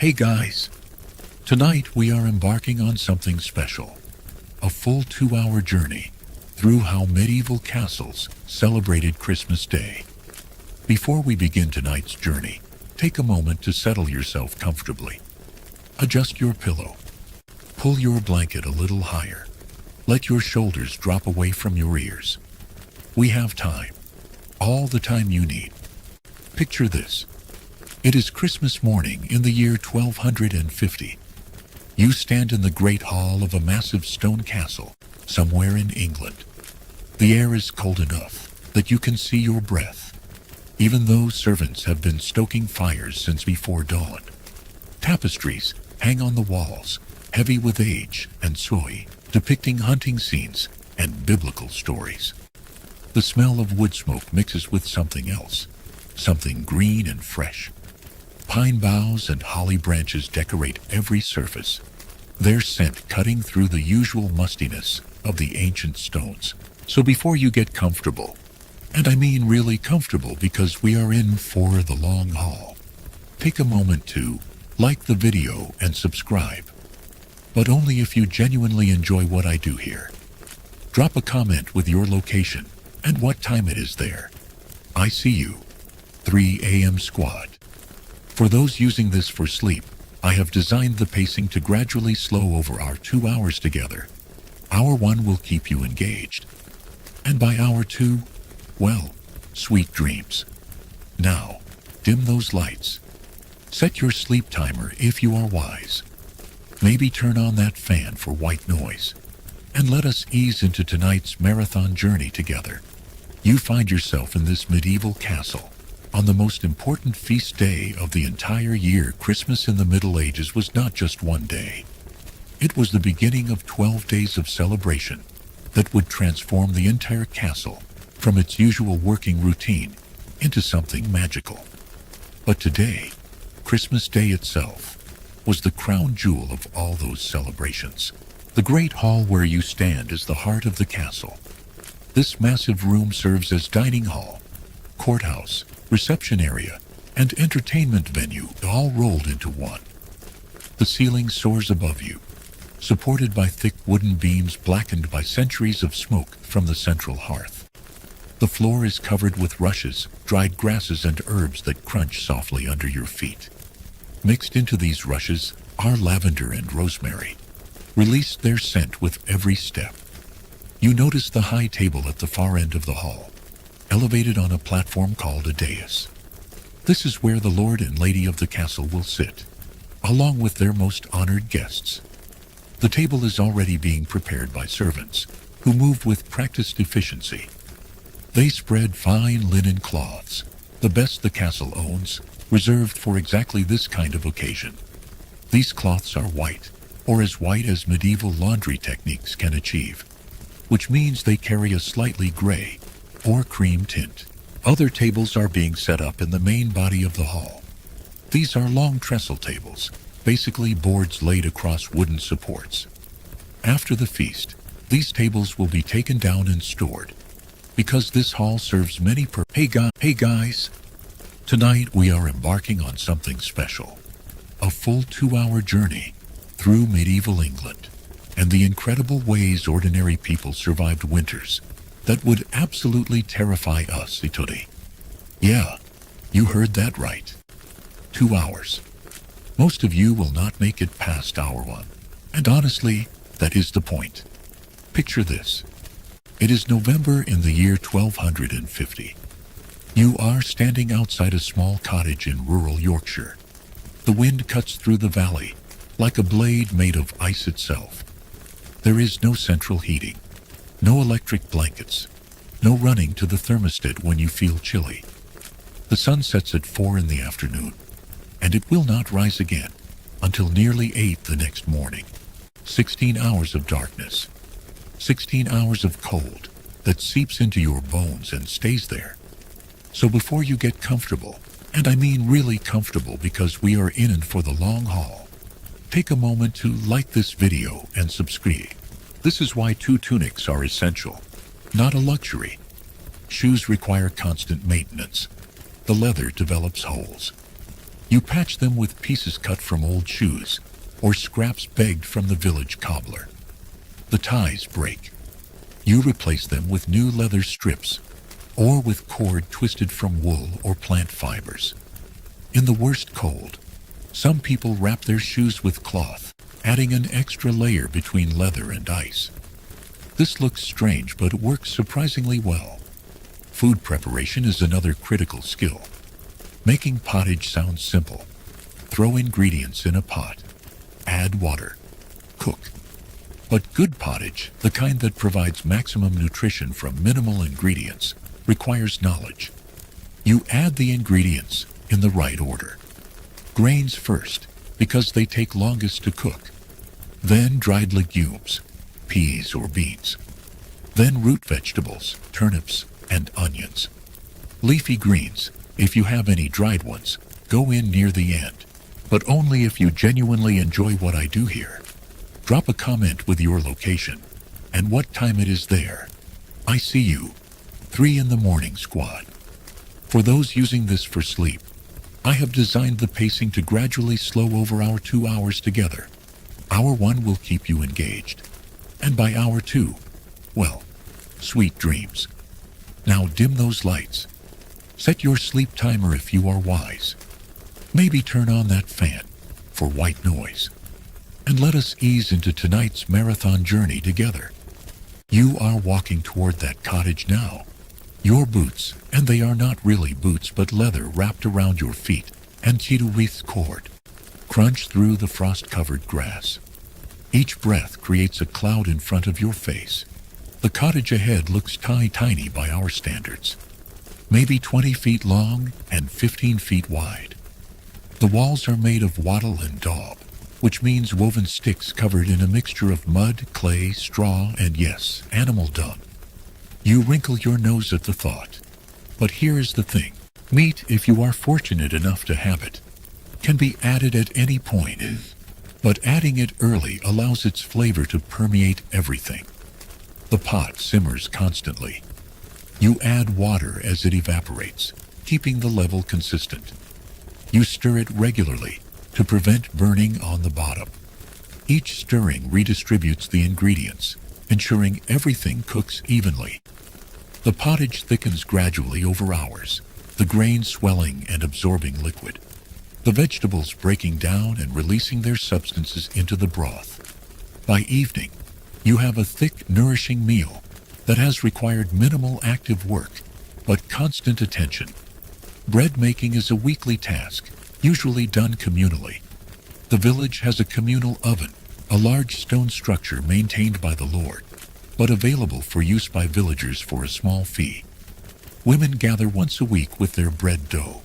Hey guys, tonight we are embarking on something special. A full 2-hour journey through how medieval castles celebrated Christmas Day. Before we begin tonight's journey, take a moment to settle yourself comfortably. Adjust your pillow. Pull your blanket a little higher. Let your shoulders drop away from your ears. We have time. All the time you need. Picture this. It is Christmas morning in the year 1250. You stand in the great hall of a massive stone castle somewhere in England. The air is cold enough that you can see your breath, even though servants have been stoking fires since before dawn. Tapestries hang on the walls, heavy with age and soy, depicting hunting scenes and biblical stories. The smell of wood smoke mixes with something else, something green and fresh. Pine boughs and holly branches decorate every surface, their scent cutting through the usual mustiness of the ancient stones. So before you get comfortable, and I mean really comfortable because we are in for the long haul, take a moment to like the video and subscribe. But only if you genuinely enjoy what I do here. Drop a comment with your location and what time it is there. I see you. 3 a.m. squad. For those using this for sleep, I have designed the pacing to gradually slow over our 2 hours together. Hour 1 will keep you engaged. And by hour 2, well, sweet dreams. Now, dim those lights. Set your sleep timer if you are wise. Maybe turn on that fan for white noise. And let us ease into tonight's marathon journey together. You find yourself in this medieval castle on the most important feast day of the entire year. Christmas in the Middle Ages was not just one day. It was the beginning of 12 days of celebration that would transform the entire castle from its usual working routine into something magical. But today, Christmas Day itself, was the crown jewel of all those celebrations. The great hall where you stand is the heart of the castle. This massive room serves as dining hall, courthouse, reception area, and entertainment venue all rolled into one. The ceiling soars above you, supported by thick wooden beams blackened by centuries of smoke from the central hearth. The floor is covered with rushes, dried grasses, and herbs that crunch softly under your feet. Mixed into these rushes are lavender and rosemary, release their scent with every step. You notice the high table at the far end of the hall, elevated on a platform called a dais. This is where the lord and lady of the castle will sit, along with their most honored guests. The table is already being prepared by servants, who move with practiced efficiency. They spread fine linen cloths, the best the castle owns, reserved for exactly this kind of occasion. These cloths are white, or as white as medieval laundry techniques can achieve, which means they carry a slightly gray or cream tint. Other tables are being set up in the main body of the hall. These are long trestle tables, basically boards laid across wooden supports. After the feast, these tables will be taken down and stored, because this hall serves many Hey guys, tonight we are embarking on something special. A full 2-hour journey through medieval England and the incredible ways ordinary people survived winters that would absolutely terrify us. Yeah, you heard that right. 2 hours. Most of you will not make it past hour 1. And honestly, that is the point. Picture this. It is November in the year 1250. You are standing outside a small cottage in rural Yorkshire. The wind cuts through the valley like a blade made of ice itself. There is no central heating, no electric blankets, no running to the thermostat when you feel chilly. The sun sets at 4 in the afternoon, and it will not rise again until nearly 8 the next morning. 16 hours of darkness, 16 hours of cold that seeps into your bones and stays there. So before you get comfortable, and I mean really comfortable because we are in for the long haul, take a moment to like this video and subscribe. This is why 2 tunics are essential, not a luxury. Shoes require constant maintenance. The leather develops holes. You patch them with pieces cut from old shoes or scraps begged from the village cobbler. The ties break. You replace them with new leather strips or with cord twisted from wool or plant fibers. In the worst cold, some people wrap their shoes with cloth, adding an extra layer between leather and ice. This looks strange, but it works surprisingly well. Food preparation is another critical skill. Making pottage sounds simple. Throw ingredients in a pot. Add water. Cook. But good pottage, the kind that provides maximum nutrition from minimal ingredients, requires knowledge. You add the ingredients in the right order. Grains first, because they take longest to cook. Then dried legumes, peas or beans. Then root vegetables, turnips and onions. Leafy greens, if you have any dried ones, go in near the end, but only if you genuinely enjoy what I do here. Drop a comment with your location and what time it is there. I see you. 3 in the morning squad. For those using this for sleep, I have designed the pacing to gradually slow over our 2 hours together. Hour 1 will keep you engaged, and by hour 2, well, sweet dreams. Now dim those lights. Set your sleep timer if you are wise. Maybe turn on that fan for white noise. And let us ease into tonight's marathon journey together. You are walking toward that cottage now. Your boots, and they are not really boots but leather wrapped around your feet, and tied with cord, crunch through the frost-covered grass. Each breath creates a cloud in front of your face. The cottage ahead looks tiny by our standards. Maybe 20 feet long and 15 feet wide. The walls are made of wattle and daub, which means woven sticks covered in a mixture of mud, clay, straw, and yes, animal dung. You wrinkle your nose at the thought. But here is the thing. Meat, if you are fortunate enough to have it, can be added at any point, but adding it early allows its flavor to permeate everything. The pot simmers constantly. You add water as it evaporates, keeping the level consistent. You stir it regularly to prevent burning on the bottom. Each stirring redistributes the ingredients, ensuring everything cooks evenly. The pottage thickens gradually over hours, the grain swelling and absorbing liquid, the vegetables breaking down and releasing their substances into the broth. By evening, you have a thick, nourishing meal that has required minimal active work, but constant attention. Bread making is a weekly task, usually done communally. The village has a communal oven, a large stone structure maintained by the Lord, but available for use by villagers for a small fee. Women gather once a week with their bread dough,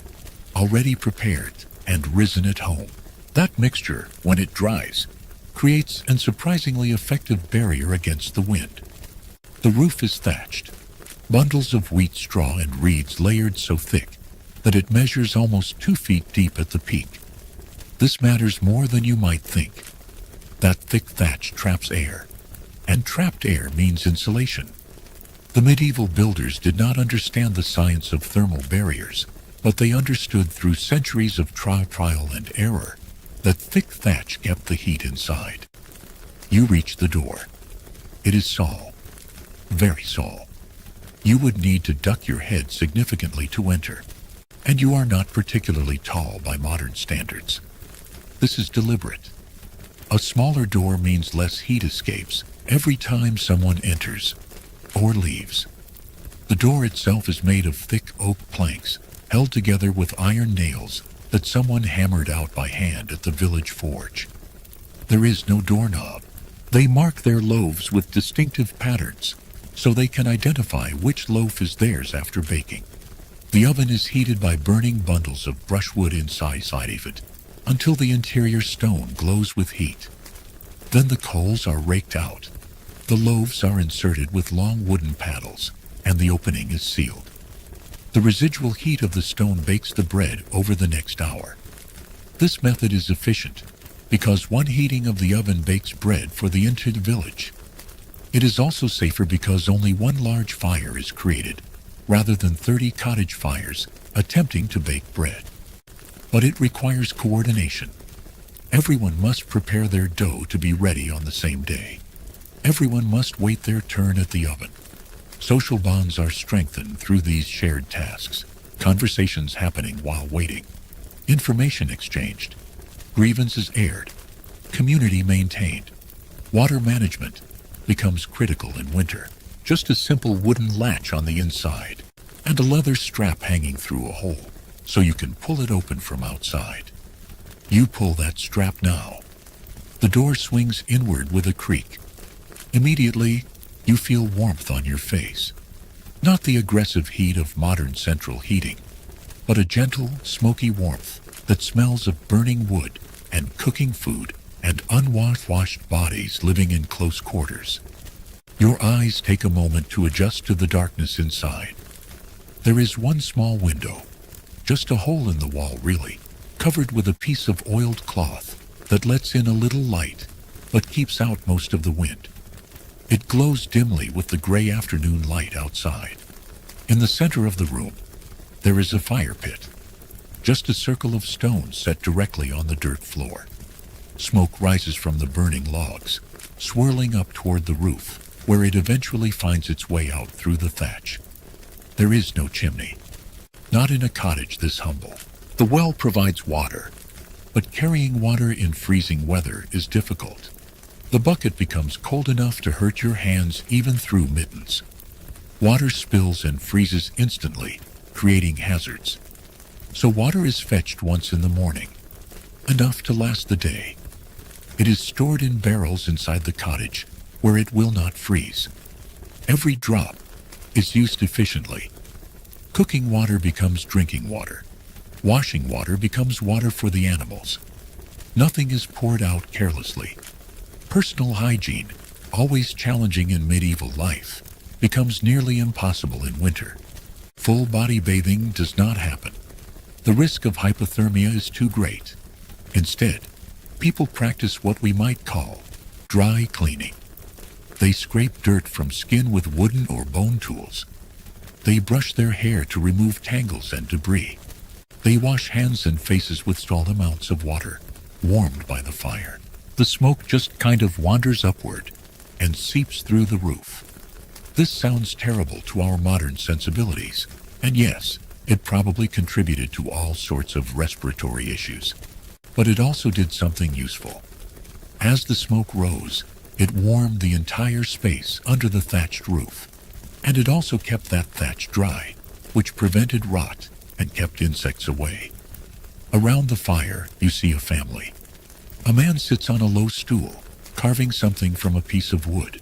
already prepared and risen at home. That mixture, when it dries, creates a surprisingly effective barrier against the wind. The roof is thatched, bundles of wheat straw and reeds layered so thick that it measures almost 2 feet deep at the peak. This matters more than you might think. That thick thatch traps air, and trapped air means insulation. The medieval builders did not understand the science of thermal barriers, but they understood through centuries of trial and error that thick thatch kept the heat inside. You reach the door. It is small, very small. You would need to duck your head significantly to enter, and you are not particularly tall by modern standards. This is deliberate. A smaller door means less heat escapes every time someone enters or leaves. The door itself is made of thick oak planks held together with iron nails that someone hammered out by hand at the village forge. There is no doorknob. They mark their loaves with distinctive patterns so they can identify which loaf is theirs after baking. The oven is heated by burning bundles of brushwood inside of it until the interior stone glows with heat. Then the coals are raked out. The loaves are inserted with long wooden paddles, and the opening is sealed. The residual heat of the stone bakes the bread over the next hour. This method is efficient because one heating of the oven bakes bread for the entire village. It is also safer because only one large fire is created, rather than 30 cottage fires attempting to bake bread. But it requires coordination. Everyone must prepare their dough to be ready on the same day. Everyone must wait their turn at the oven. Social bonds are strengthened through these shared tasks, conversations happening while waiting, information exchanged, grievances aired, community maintained. Water management becomes critical in winter. Just a simple wooden latch on the inside and a leather strap hanging through a hole so you can pull it open from outside. You pull that strap now. The door swings inward with a creak. Immediately, you feel warmth on your face. Not the aggressive heat of modern central heating, but a gentle, smoky warmth that smells of burning wood and cooking food and unwashed bodies living in close quarters. Your eyes take a moment to adjust to the darkness inside. There is one small window, just a hole in the wall really, covered with a piece of oiled cloth that lets in a little light, but keeps out most of the wind. It glows dimly with the gray afternoon light outside. In the center of the room, there is a fire pit, just a circle of stones set directly on the dirt floor. Smoke rises from the burning logs, swirling up toward the roof, where it eventually finds its way out through the thatch. There is no chimney. Not in a cottage this humble. The well provides water, but carrying water in freezing weather is difficult. The bucket becomes cold enough to hurt your hands even through mittens. Water spills and freezes instantly, creating hazards. So water is fetched once in the morning, enough to last the day. It is stored in barrels inside the cottage, where it will not freeze. Every drop is used efficiently. Cooking water becomes drinking water. Washing water becomes water for the animals. Nothing is poured out carelessly. Personal hygiene, always challenging in medieval life, becomes nearly impossible in winter. Full body bathing does not happen. The risk of hypothermia is too great. Instead, people practice what we might call dry cleaning. They scrape dirt from skin with wooden or bone tools. They brush their hair to remove tangles and debris. They wash hands and faces with small amounts of water, warmed by the fire. The smoke just kind of wanders upward and seeps through the roof. This sounds terrible to our modern sensibilities, and yes, it probably contributed to all sorts of respiratory issues. But it also did something useful. As the smoke rose, it warmed the entire space under the thatched roof, and it also kept that thatch dry, which prevented rot and kept insects away. Around the fire, you see a family. A man sits on a low stool, carving something from a piece of wood.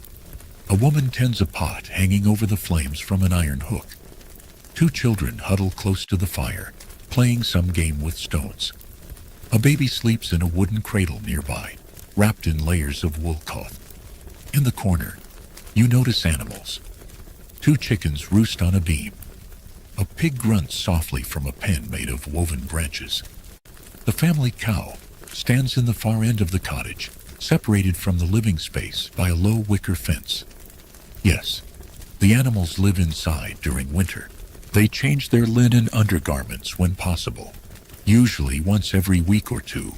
A woman tends a pot hanging over the flames from an iron hook. Two children huddle close to the fire, playing some game with stones. A baby sleeps in a wooden cradle nearby, wrapped in layers of wool cloth. In the corner, you notice animals. Two chickens roost on a beam. A pig grunts softly from a pen made of woven branches. The family cow stands in the far end of the cottage, separated from the living space by a low wicker fence. Yes, the animals live inside during winter. They change their linen undergarments when possible, usually once every week or two,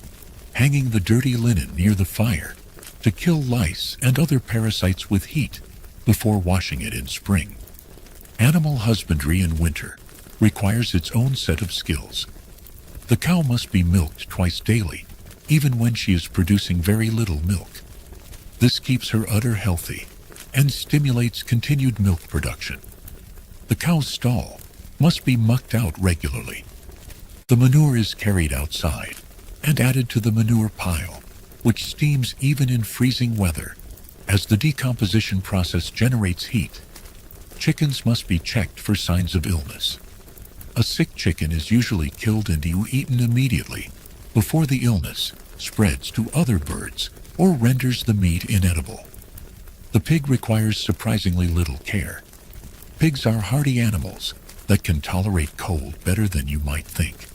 hanging the dirty linen near the fire to kill lice and other parasites with heat before washing it in spring. Animal husbandry in winter requires its own set of skills. The cow must be milked twice daily, even when she is producing very little milk. This keeps her udder healthy and stimulates continued milk production. The cow's stall must be mucked out regularly. The manure is carried outside and added to the manure pile, which steams even in freezing weather as the decomposition process generates heat. Chickens must be checked for signs of illness. A sick chicken is usually killed and eaten immediately before the illness spreads to other birds or renders the meat inedible. The pig requires surprisingly little care. Pigs are hardy animals that can tolerate cold better than you might think.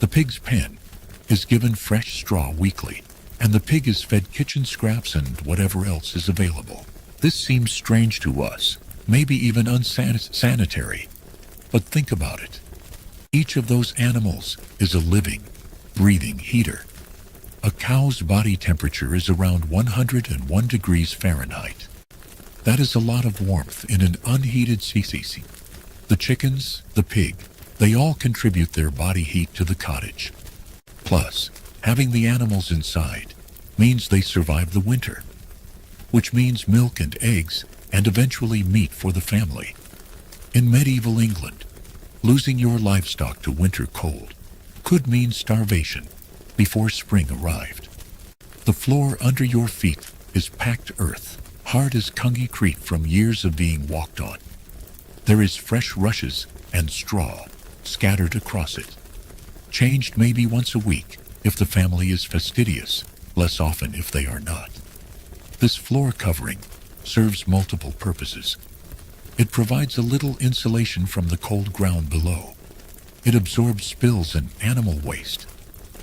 The pig's pen is given fresh straw weekly, and the pig is fed kitchen scraps and whatever else is available. This seems strange to us, maybe even unsanitary, but think about it. Each of those animals is a living, breathing heater. A cow's body temperature is around 101 degrees Fahrenheit. That is a lot of warmth in an unheated CCC. The chickens, the pig, they all contribute their body heat to the cottage. Plus, having the animals inside means they survive the winter, which means milk and eggs and eventually meat for the family. In medieval England, losing your livestock to winter cold could mean starvation before spring arrived. The floor under your feet is packed earth, hard as concrete from years of being walked on. There is fresh rushes and straw scattered across it, changed maybe once a week if the family is fastidious, less often if they are not. This floor covering serves multiple purposes. It provides a little insulation from the cold ground below. It absorbs spills and animal waste.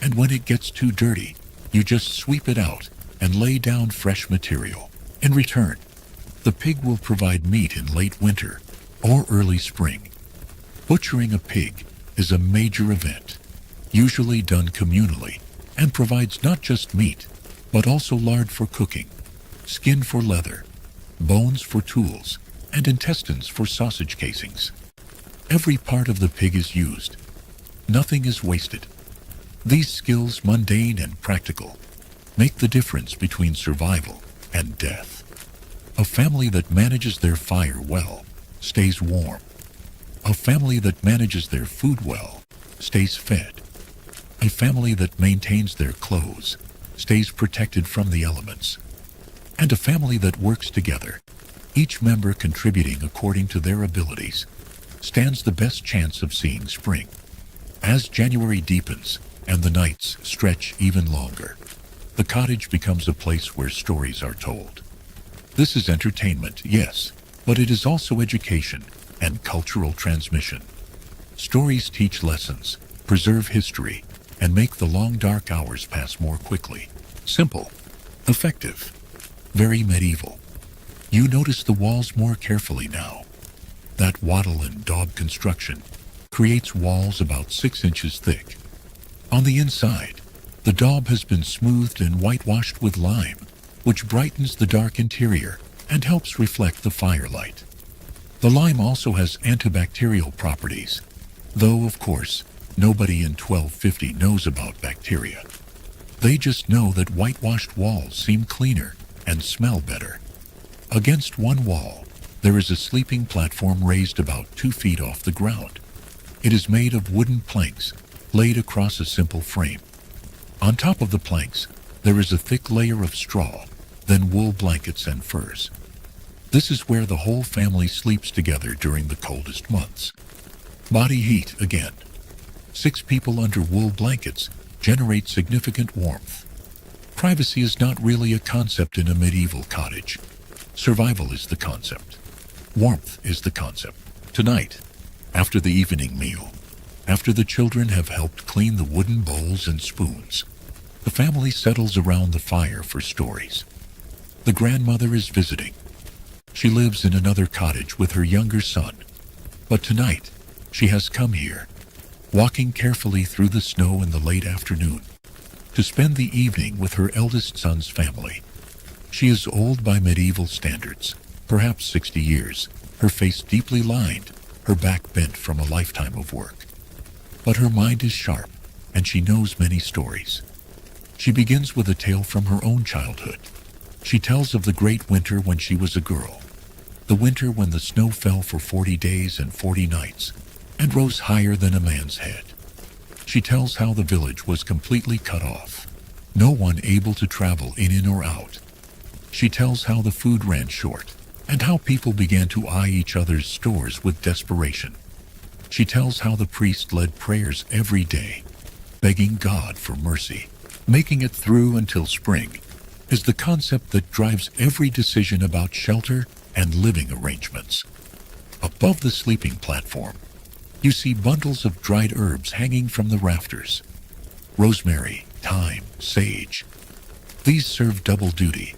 And when it gets too dirty, you just sweep it out and lay down fresh material. In return, the pig will provide meat in late winter or early spring. Butchering a pig is a major event, usually done communally, and provides not just meat, but also lard for cooking, skin for leather, bones for tools, and intestines for sausage casings. Every part of the pig is used. Nothing is wasted. These skills, mundane and practical, make the difference between survival and death. A family that manages their fire well stays warm. A family that manages their food well stays fed. A family that maintains their clothes stays protected from the elements. And a family that works together, each member contributing according to their abilities, stands the best chance of seeing spring. As January deepens and the nights stretch even longer, the cottage becomes a place where stories are told. This is entertainment, yes, but it is also education and cultural transmission. Stories teach lessons, preserve history, and make the long dark hours pass more quickly. Simple, effective, very medieval. You notice the walls more carefully now. That wattle and daub construction creates walls about 6 inches thick. On the inside, the daub has been smoothed and whitewashed with lime, which brightens the dark interior and helps reflect the firelight. The lime also has antibacterial properties, though, of course, nobody in 1250 knows about bacteria. They just know that whitewashed walls seem cleaner and smell better. Against one wall, there is a sleeping platform raised about 2 feet off the ground. It is made of wooden planks laid across a simple frame. On top of the planks, there is a thick layer of straw, then wool blankets and furs. This is where the whole family sleeps together during the coldest months. Body heat again. 6 people under wool blankets generate significant warmth. Privacy is not really a concept in a medieval cottage. Survival is the concept. Warmth is the concept. Tonight, after the evening meal, after the children have helped clean the wooden bowls and spoons, the family settles around the fire for stories. The grandmother is visiting. She lives in another cottage with her younger son, but tonight she has come here, walking carefully through the snow in the late afternoon, to spend the evening with her eldest son's family. She is old by medieval standards, perhaps 60 years, her face deeply lined, her back bent from a lifetime of work. But her mind is sharp, and she knows many stories. She begins with a tale from her own childhood. She tells of the great winter when she was a girl, the winter when the snow fell for 40 days and 40 nights, and rose higher than a man's head. She tells how the village was completely cut off, no one able to travel in or out. She tells how the food ran short, and how people began to eye each other's stores with desperation. She tells how the priest led prayers every day, begging God for mercy. Making it through until spring is the concept that drives every decision about shelter and living arrangements. Above the sleeping platform, you see bundles of dried herbs hanging from the rafters. Rosemary, thyme, sage. These serve double duty.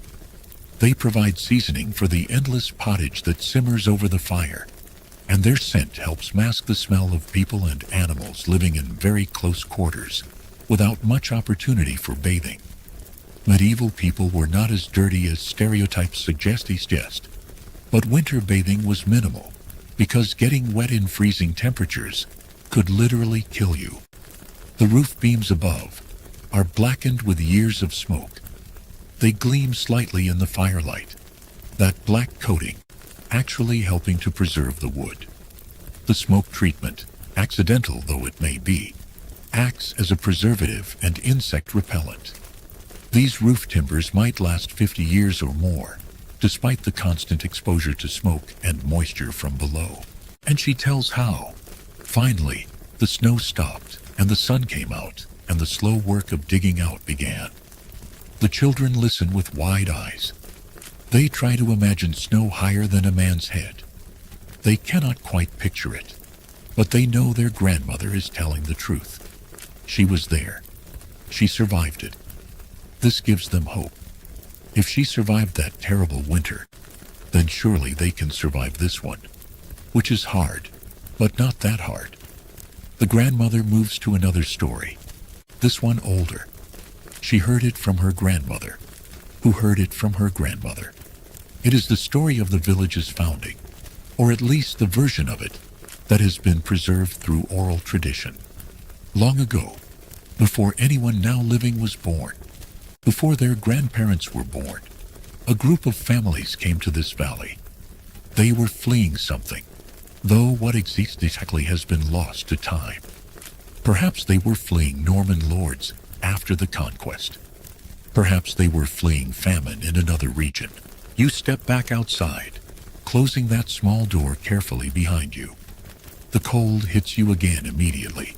They provide seasoning for the endless pottage that simmers over the fire, and their scent helps mask the smell of people and animals living in very close quarters. without much opportunity for bathing. Medieval people were not as dirty as stereotypes suggest, but winter bathing was minimal because getting wet in freezing temperatures could literally kill you. The roof beams above are blackened with years of smoke. They gleam slightly in the firelight, that black coating actually helping to preserve the wood. The smoke treatment, accidental though it may be, acts as a preservative and insect repellent. These roof timbers might last 50 years or more, despite the constant exposure to smoke and moisture from below. And she tells how. Finally, the snow stopped, and the sun came out, and the slow work of digging out began. The children listen with wide eyes. They try to imagine snow higher than a man's head. They cannot quite picture it, but they know their grandmother is telling the truth. She was there. She survived it. This gives them hope. If she survived that terrible winter, then surely they can survive this one, which is hard, but not that hard. The grandmother moves to another story, this one older. She heard it from her grandmother, who heard it from her grandmother. It is the story of the village's founding, or at least the version of it that has been preserved through oral tradition. Long ago, before anyone now living was born, before their grandparents were born, a group of families came to this valley. They were fleeing something, though what exactly has been lost to time. Perhaps they were fleeing Norman lords after the conquest. Perhaps they were fleeing famine in another region. You step back outside, closing that small door carefully behind you. The cold hits you again immediately,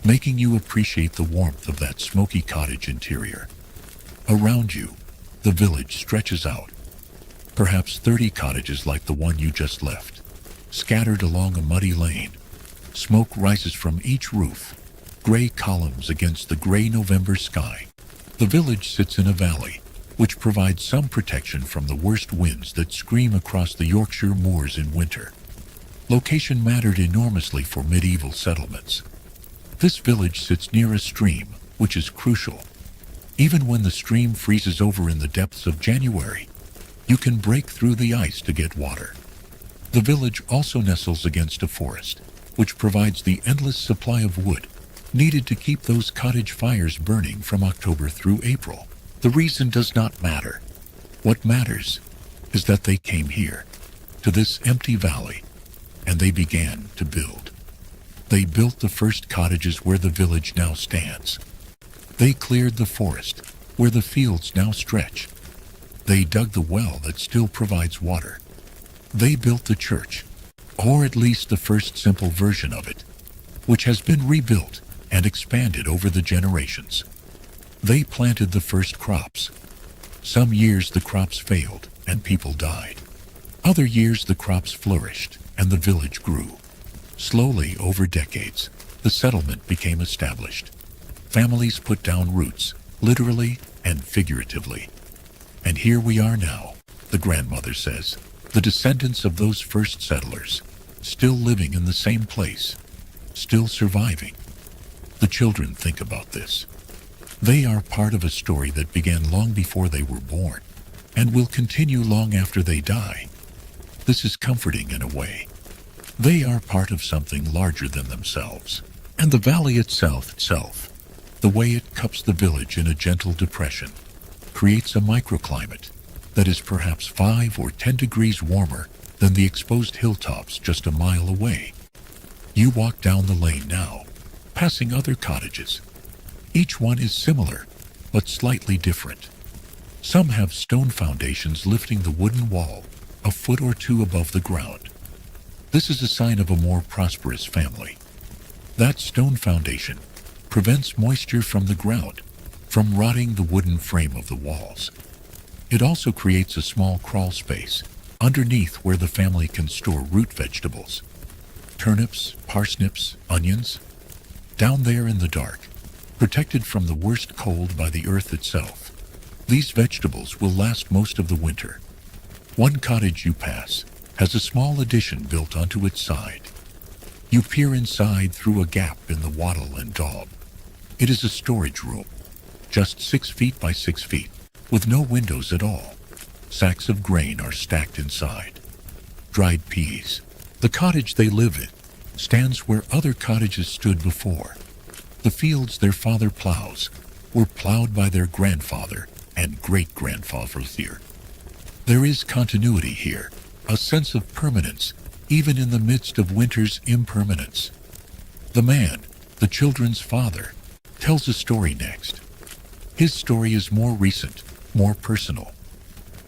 making you appreciate the warmth of that smoky cottage interior. Around you, the village stretches out. Perhaps 30 cottages like the one you just left, scattered along a muddy lane. Smoke rises from each roof, gray columns against the gray November sky. The village sits in a valley, which provides some protection from the worst winds that scream across the Yorkshire moors in winter. Location mattered enormously for medieval settlements. This village sits near a stream, which is crucial. Even when the stream freezes over in the depths of January, you can break through the ice to get water. The village also nestles against a forest, which provides the endless supply of wood needed to keep those cottage fires burning from October through April. The reason does not matter. What matters is that they came here, to this empty valley, and they began to build. They built the first cottages where the village now stands. They cleared the forest, where the fields now stretch. They dug the well that still provides water. They built the church, or at least the first simple version of it, which has been rebuilt and expanded over the generations. They planted the first crops. Some years the crops failed and people died. Other years the crops flourished and the village grew. Slowly, over decades, the settlement became established. Families put down roots, literally and figuratively. And here we are now, the grandmother says, the descendants of those first settlers, still living in the same place, still surviving. The children think about this. They are part of a story that began long before they were born, and will continue long after they die. This is comforting in a way. They are part of something larger than themselves. And the valley itself, the way it cups the village in a gentle depression, creates a microclimate that is perhaps 5 or 10 degrees warmer than the exposed hilltops just a mile away. You walk down the lane now, passing other cottages. Each one is similar, but slightly different. Some have stone foundations lifting the wooden wall a foot or two above the ground. This is a sign of a more prosperous family. That stone foundation prevents moisture from the ground from rotting the wooden frame of the walls. It also creates a small crawl space underneath where the family can store root vegetables. Turnips, parsnips, onions. Down there in the dark, protected from the worst cold by the earth itself, these vegetables will last most of the winter. One cottage you pass has a small addition built onto its side. You peer inside through a gap in the wattle and daub. It is a storage room, just 6 feet by 6 feet, with no windows at all. Sacks of grain are stacked inside. Dried peas. The cottage they live in stands where other cottages stood before. The fields their father plows were plowed by their grandfather and great-grandfather here. There is continuity here, a sense of permanence, even in the midst of winter's impermanence. The man, the children's father, tells a story next. His story is more recent, more personal.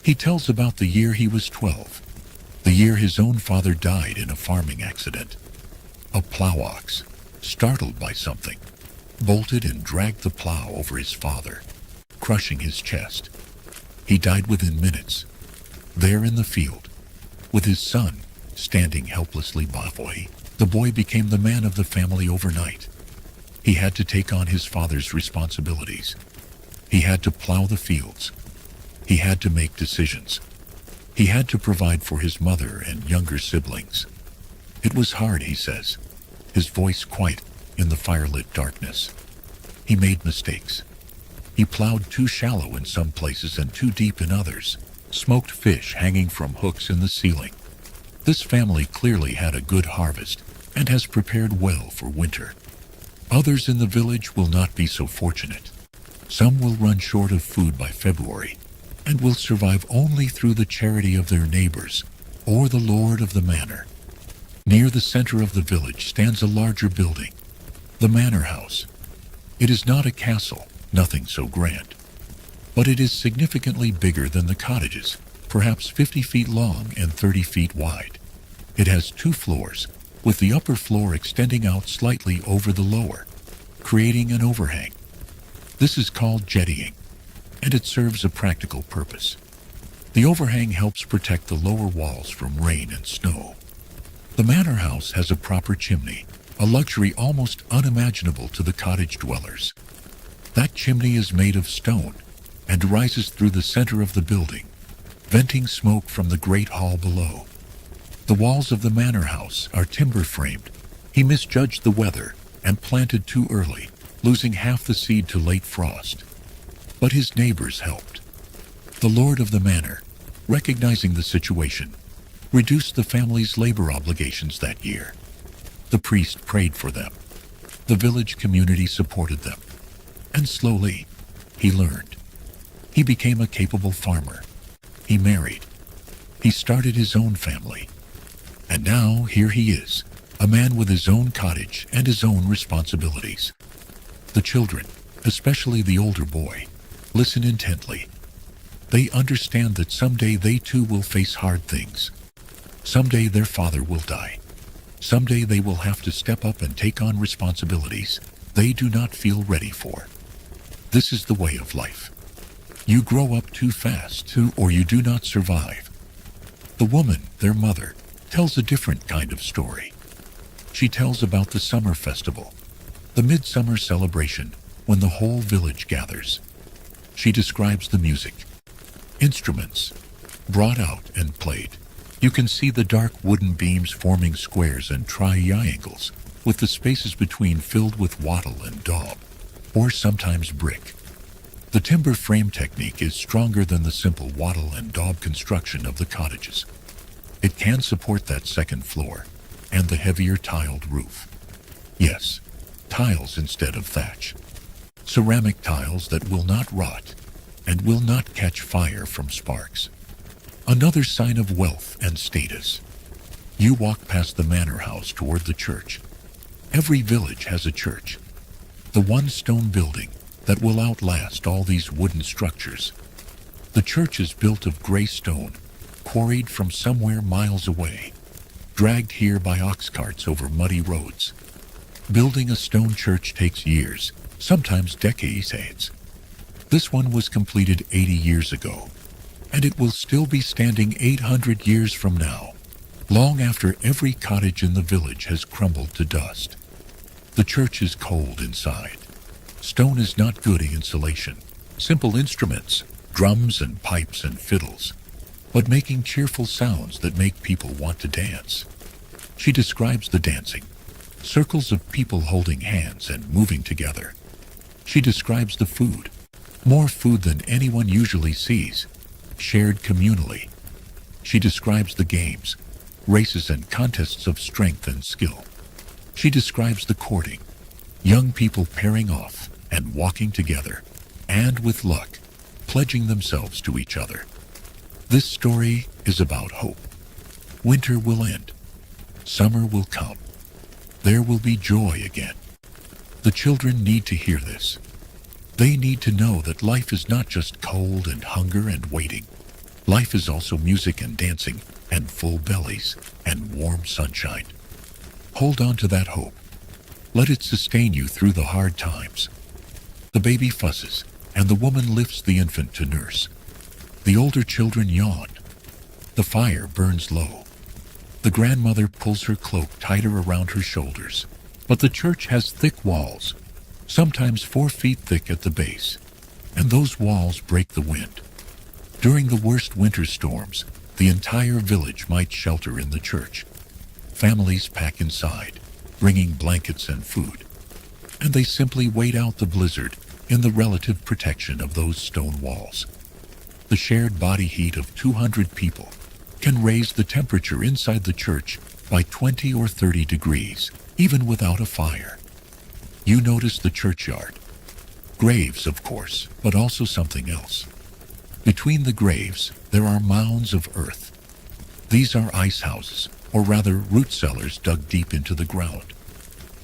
He tells about the year he was 12, the year his own father died in a farming accident. A plow ox, startled by something, bolted and dragged the plow over his father, crushing his chest. He died within minutes, there in the field, with his son standing helplessly by. The boy became the man of the family overnight. He had to take on his father's responsibilities. He had to plow the fields. He had to make decisions. He had to provide for his mother and younger siblings. It was hard, he says, his voice quiet in the firelit darkness. He made mistakes. He plowed too shallow in some places and too deep in others. Smoked fish hanging from hooks in the ceiling. This family clearly had a good harvest and has prepared well for winter. Others in the village will not be so fortunate. Some will run short of food by February and will survive only through the charity of their neighbors or the lord of the manor. Near the center of the village stands a larger building, the manor house. It is not a castle, nothing so grand, but it is significantly bigger than the cottages, perhaps 50 feet long and 30 feet wide. It has 2 floors, with the upper floor extending out slightly over the lower, creating an overhang. This is called jettying, and it serves a practical purpose. The overhang helps protect the lower walls from rain and snow. The manor house has a proper chimney, a luxury almost unimaginable to the cottage dwellers. That chimney is made of stone and rises through the center of the building, venting smoke from the great hall below. The walls of the manor house are timber-framed. He misjudged the weather and planted too early, losing half the seed to late frost. But his neighbors helped. The lord of the manor, recognizing the situation, reduced the family's labor obligations that year. The priest prayed for them. The village community supported them. And slowly, he learned. He became a capable farmer. He married. He started his own family. And now here he is, a man with his own cottage and his own responsibilities. The children, especially the older boy, listen intently. They understand that someday they too will face hard things. Someday their father will die. Someday they will have to step up and take on responsibilities they do not feel ready for. This is the way of life. You grow up too fast, or you do not survive. The woman, their mother, tells a different kind of story. She tells about the summer festival, the midsummer celebration when the whole village gathers. She describes the music, instruments, brought out and played. You can see the dark wooden beams forming squares and triangles, with the spaces between filled with wattle and daub, or sometimes brick. The timber frame technique is stronger than the simple wattle and daub construction of the cottages. It can support that second floor and the heavier tiled roof. Yes, tiles instead of thatch. Ceramic tiles that will not rot and will not catch fire from sparks. Another sign of wealth and status. You walk past the manor house toward the church. Every village has a church. The one stone building that will outlast all these wooden structures. The church is built of gray stone, quarried from somewhere miles away, dragged here by ox carts over muddy roads. Building a stone church takes years, sometimes decades. This one was completed 80 years ago, and it will still be standing 800 years from now, long after every cottage in the village has crumbled to dust. The church is cold inside. Stone is not good insulation. Simple instruments, drums and pipes and fiddles, but making cheerful sounds that make people want to dance. She describes the dancing. Circles of people holding hands and moving together. She describes the food, more food than anyone usually sees, shared communally. She describes the games, races and contests of strength and skill. She describes the courting, young people pairing off and walking together, and with luck, pledging themselves to each other. This story is about hope. Winter will end. Summer will come. There will be joy again. The children need to hear this. They need to know that life is not just cold and hunger and waiting. Life is also music and dancing and full bellies and warm sunshine. Hold on to that hope. Let it sustain you through the hard times. The baby fusses, and the woman lifts the infant to nurse. The older children yawn. The fire burns low. The grandmother pulls her cloak tighter around her shoulders. But the church has thick walls, sometimes 4 feet thick at the base, and those walls break the wind. During the worst winter storms, the entire village might shelter in the church. Families pack inside, bringing blankets and food, and they simply wait out the blizzard in the relative protection of those stone walls. The shared body heat of 200 people can raise the temperature inside the church by 20 or 30 degrees, even without a fire. You notice the churchyard. Graves, of course, but also something else. Between the graves, there are mounds of earth. These are ice houses, or rather root cellars dug deep into the ground.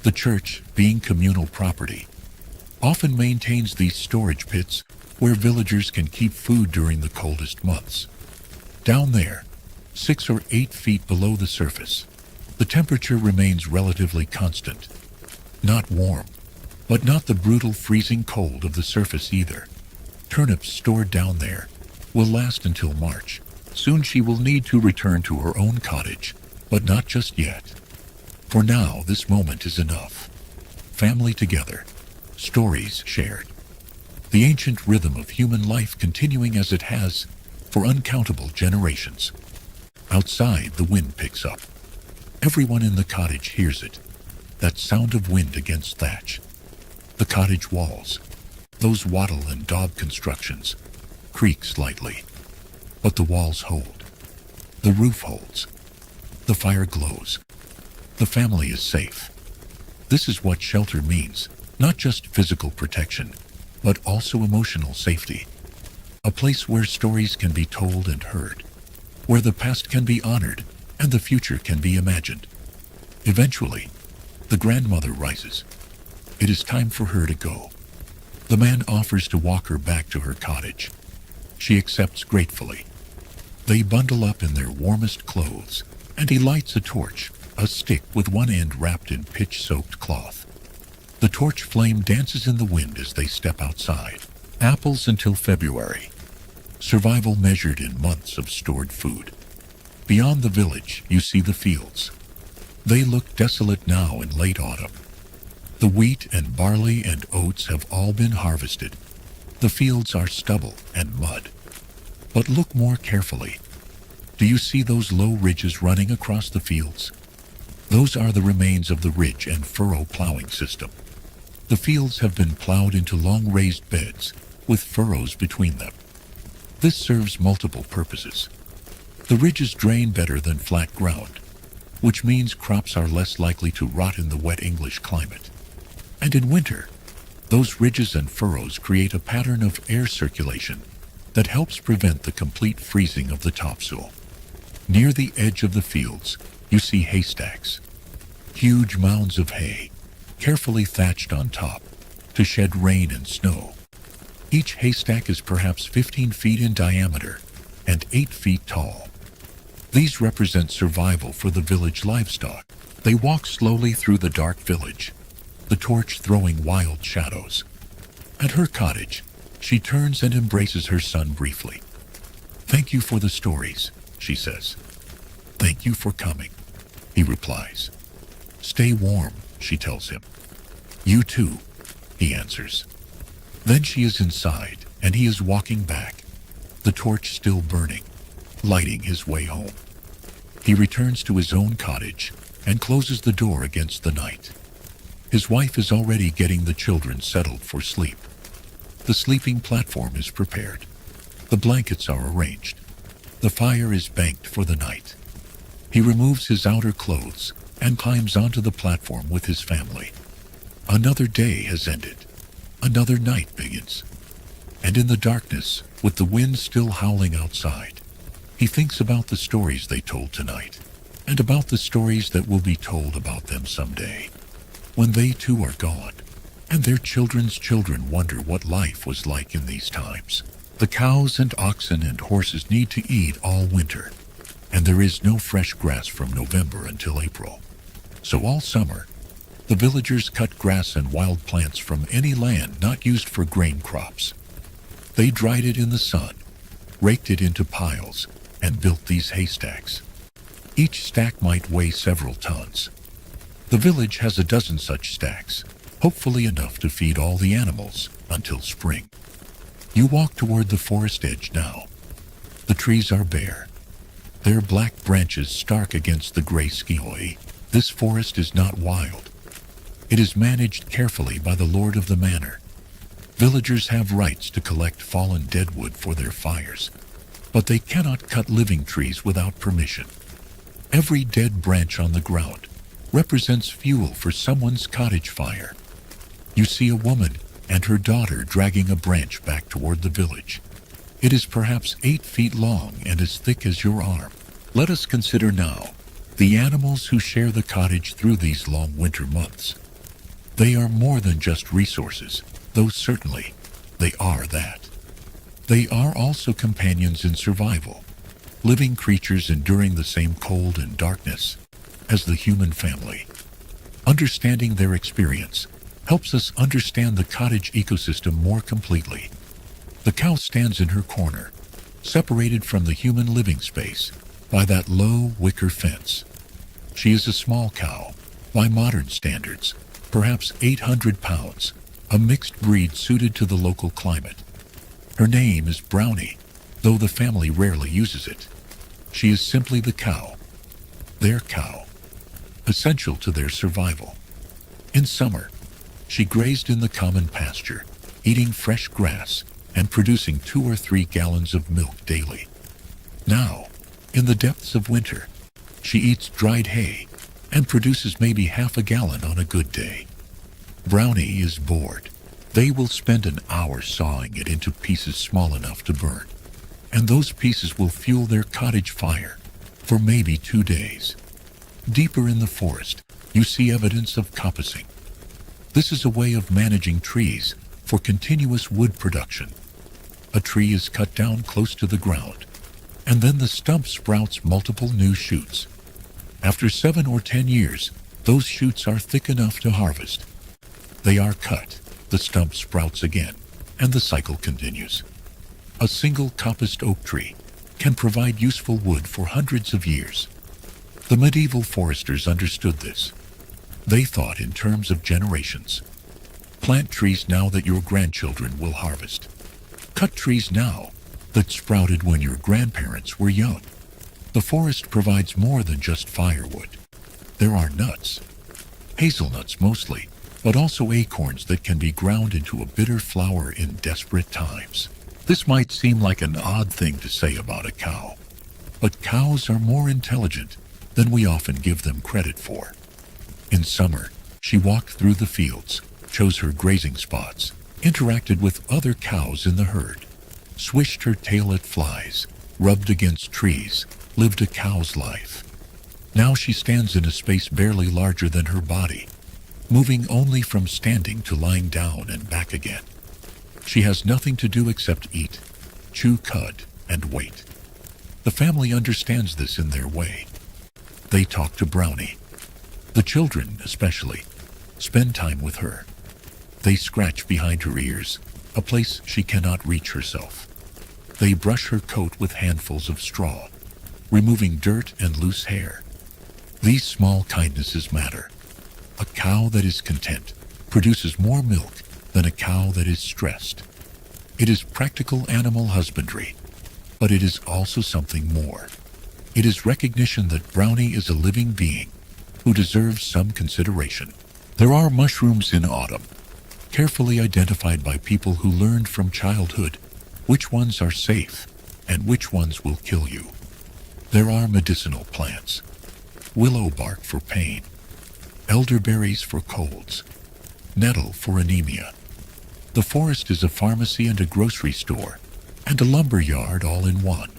The church, being communal property, often maintains these storage pits where villagers can keep food during the coldest months. Down there, 6 or 8 feet below the surface, the temperature remains relatively constant. Not warm, but not the brutal freezing cold of the surface either. Turnips stored down there will last until March. Soon she will need to return to her own cottage, but not just yet. For now, this moment is enough. Family together, stories shared. The ancient rhythm of human life continuing as it has for uncountable generations. Outside, the wind picks up. Everyone in the cottage hears it, that sound of wind against thatch. The cottage walls, those wattle and daub constructions, creak slightly, but the walls hold. The roof holds. The fire glows. The family is safe. This is what shelter means, not just physical protection, but also emotional safety. A place where stories can be told and heard, where the past can be honored and the future can be imagined. Eventually, the grandmother rises. It is time for her to go. The man offers to walk her back to her cottage. She accepts gratefully. They bundle up in their warmest clothes, and he lights a torch, a stick with one end wrapped in pitch-soaked cloth. The torch flame dances in the wind as they step outside. Apples until February. Survival measured in months of stored food. Beyond the village, you see the fields. They look desolate now in late autumn. The wheat and barley and oats have all been harvested. The fields are stubble and mud. But look more carefully. Do you see those low ridges running across the fields? Those are the remains of the ridge and furrow plowing system. The fields have been plowed into long raised beds with furrows between them. This serves multiple purposes. The ridges drain better than flat ground, which means crops are less likely to rot in the wet English climate. And in winter, those ridges and furrows create a pattern of air circulation that helps prevent the complete freezing of the topsoil. Near the edge of the fields, you see haystacks, huge mounds of hay, carefully thatched on top to shed rain and snow. Each haystack is perhaps 15 feet in diameter and 8 feet tall. These represent survival for the village livestock. They walk slowly through the dark village, the torch throwing wild shadows. At her cottage, she turns and embraces her son briefly. "Thank you for the stories," she says. "Thank you for coming," he replies. "Stay warm," she tells him. "You too," he answers. Then she is inside, and he is walking back, the torch still burning, lighting his way home. He returns to his own cottage and closes the door against the night. His wife is already getting the children settled for sleep. The sleeping platform is prepared. The blankets are arranged. The fire is banked for the night. He removes his outer clothes and climbs onto the platform with his family. Another day has ended. Another night begins. And in the darkness, with the wind still howling outside, he thinks about the stories they told tonight, and about the stories that will be told about them someday, when they too are gone, and their children's children wonder what life was like in these times. The cows and oxen and horses need to eat all winter, and there is no fresh grass from November until April. So all summer, the villagers cut grass and wild plants from any land not used for grain crops. They dried it in the sun, raked it into piles, and built these haystacks. Each stack might weigh several tons. The village has a dozen such stacks, hopefully enough to feed all the animals until spring. You walk toward the forest edge now. The trees are bare. Their black branches stark against the gray sky. This forest is not wild. It is managed carefully by the lord of the manor. Villagers have rights to collect fallen deadwood for their fires, but they cannot cut living trees without permission. Every dead branch on the ground represents fuel for someone's cottage fire. You see a woman and her daughter dragging a branch back toward the village. It is perhaps 8 feet long and as thick as your arm. Let us consider now the animals who share the cottage through these long winter months. They are more than just resources, though certainly they are that. They are also companions in survival, living creatures enduring the same cold and darkness as the human family. Understanding their experience helps us understand the cottage ecosystem more completely. The cow stands in her corner, separated from the human living space by that low wicker fence. She is a small cow, by modern standards, perhaps 800 pounds, a mixed breed suited to the local climate. Her name is Brownie, though the family rarely uses it. She is simply the cow, their cow, essential to their survival. In summer, she grazed in the common pasture, eating fresh grass and producing 2 or 3 gallons of milk daily. Now, in the depths of winter, she eats dried hay and produces maybe half a gallon on a good day. Brownie is bored. They will spend an hour sawing it into pieces small enough to burn, and those pieces will fuel their cottage fire for maybe 2 days. Deeper in the forest, you see evidence of coppicing. This is a way of managing trees for continuous wood production. A tree is cut down close to the ground, and then the stump sprouts multiple new shoots. After 7 or 10 years, those shoots are thick enough to harvest. They are cut, the stump sprouts again, and the cycle continues. A single coppiced oak tree can provide useful wood for hundreds of years. The medieval foresters understood this. They thought in terms of generations. Plant trees now that your grandchildren will harvest. Cut trees now that sprouted when your grandparents were young. The forest provides more than just firewood. There are nuts, hazelnuts mostly, but also acorns that can be ground into a bitter flour in desperate times. This might seem like an odd thing to say about a cow, but cows are more intelligent than we often give them credit for. In summer, she walked through the fields, chose her grazing spots, interacted with other cows in the herd, swished her tail at flies, rubbed against trees, lived a cow's life. Now she stands in a space barely larger than her body, moving only from standing to lying down and back again. She has nothing to do except eat, chew cud, and wait. The family understands this in their way. They talk to Brownie. The children, especially, spend time with her. They scratch behind her ears, a place she cannot reach herself. They brush her coat with handfuls of straw, removing dirt and loose hair. These small kindnesses matter. A cow that is content produces more milk than a cow that is stressed. It is practical animal husbandry, but it is also something more. It is recognition that Brownie is a living being who deserves some consideration. There are mushrooms in autumn, carefully identified by people who learned from childhood which ones are safe and which ones will kill you. There are medicinal plants, willow bark for pain, elderberries for colds, nettle for anemia. The forest is a pharmacy and a grocery store, and a lumber yard all in one.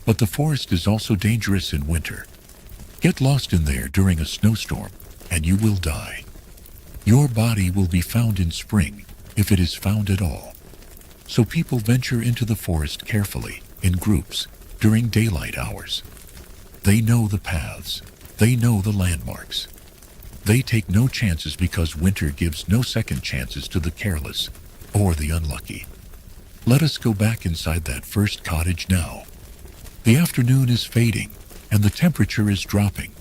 But the forest is also dangerous in winter. Get lost in there during a snowstorm, and you will die. Your body will be found in spring, if it is found at all. So people venture into the forest carefully, in groups, during daylight hours. They know the paths. They know the landmarks. They take no chances because winter gives no second chances to the careless or the unlucky. Let us go back inside that first cottage now. The afternoon is fading, and the temperature is dropping.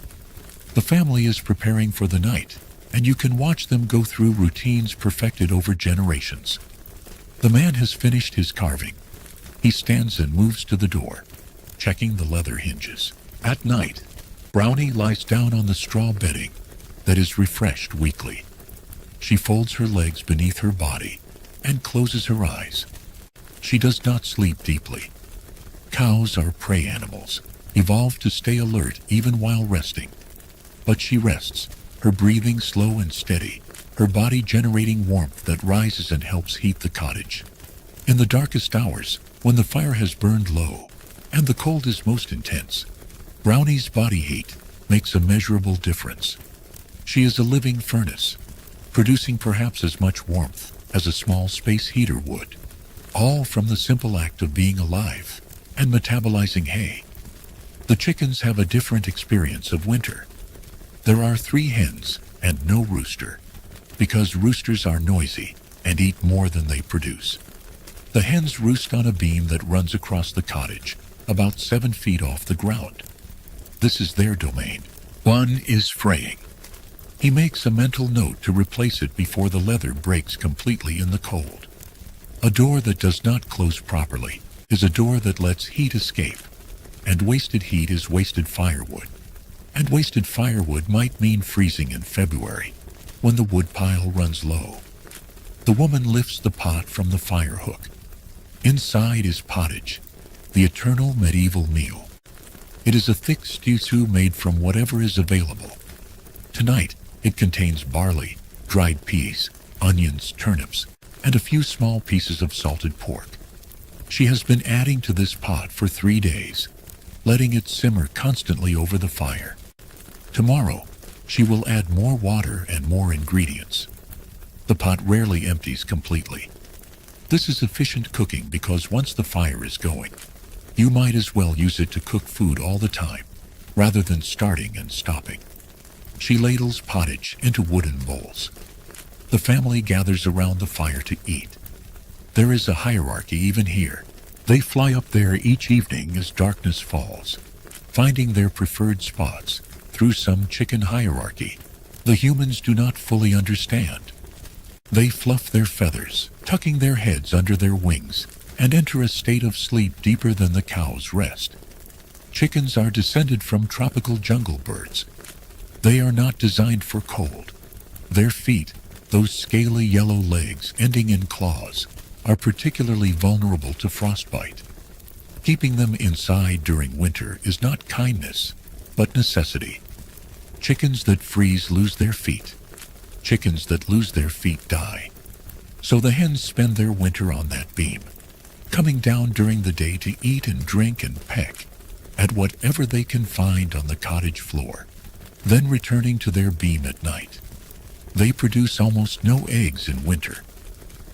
The family is preparing for the night, and you can watch them go through routines perfected over generations. The man has finished his carving. He stands and moves to the door, checking the leather hinges. At night, Brownie lies down on the straw bedding that is refreshed weekly. She folds her legs beneath her body and closes her eyes. She does not sleep deeply. Cows are prey animals, evolved to stay alert even while resting. But she rests, her breathing slow and steady, her body generating warmth that rises and helps heat the cottage. In the darkest hours, when the fire has burned low and the cold is most intense, Brownie's body heat makes a measurable difference. She is a living furnace, producing perhaps as much warmth as a small space heater would, all from the simple act of being alive and metabolizing hay. The chickens have a different experience of winter. There are 3 hens and no rooster, because roosters are noisy and eat more than they produce. The hens roost on a beam that runs across the cottage, about 7 feet off the ground. This is their domain. One is fraying. He makes a mental note to replace it before the leather breaks completely in the cold. A door that does not close properly is a door that lets heat escape, and wasted heat is wasted firewood. And wasted firewood might mean freezing in February, when the wood pile runs low. The woman lifts the pot from the fire hook. Inside is pottage, the eternal medieval meal. It is a thick stew made from whatever is available. Tonight, it contains barley, dried peas, onions, turnips, and a few small pieces of salted pork. She has been adding to this pot for 3 days, letting it simmer constantly over the fire. Tomorrow, she will add more water and more ingredients. The pot rarely empties completely. This is efficient cooking because once the fire is going, you might as well use it to cook food all the time, rather than starting and stopping. She ladles pottage into wooden bowls. The family gathers around the fire to eat. There is a hierarchy even here. They fly up there each evening as darkness falls, finding their preferred spots through some chicken hierarchy the humans do not fully understand. They fluff their feathers, tucking their heads under their wings, and enter a state of sleep deeper than the cows rest. Chickens are descended from tropical jungle birds. They are not designed for cold. Their feet, those scaly yellow legs ending in claws, are particularly vulnerable to frostbite. Keeping them inside during winter is not kindness, but necessity. Chickens that freeze lose their feet. Chickens that lose their feet die. So the hens spend their winter on that beam, coming down during the day to eat and drink and peck at whatever they can find on the cottage floor, then returning to their beam at night. They produce almost no eggs in winter.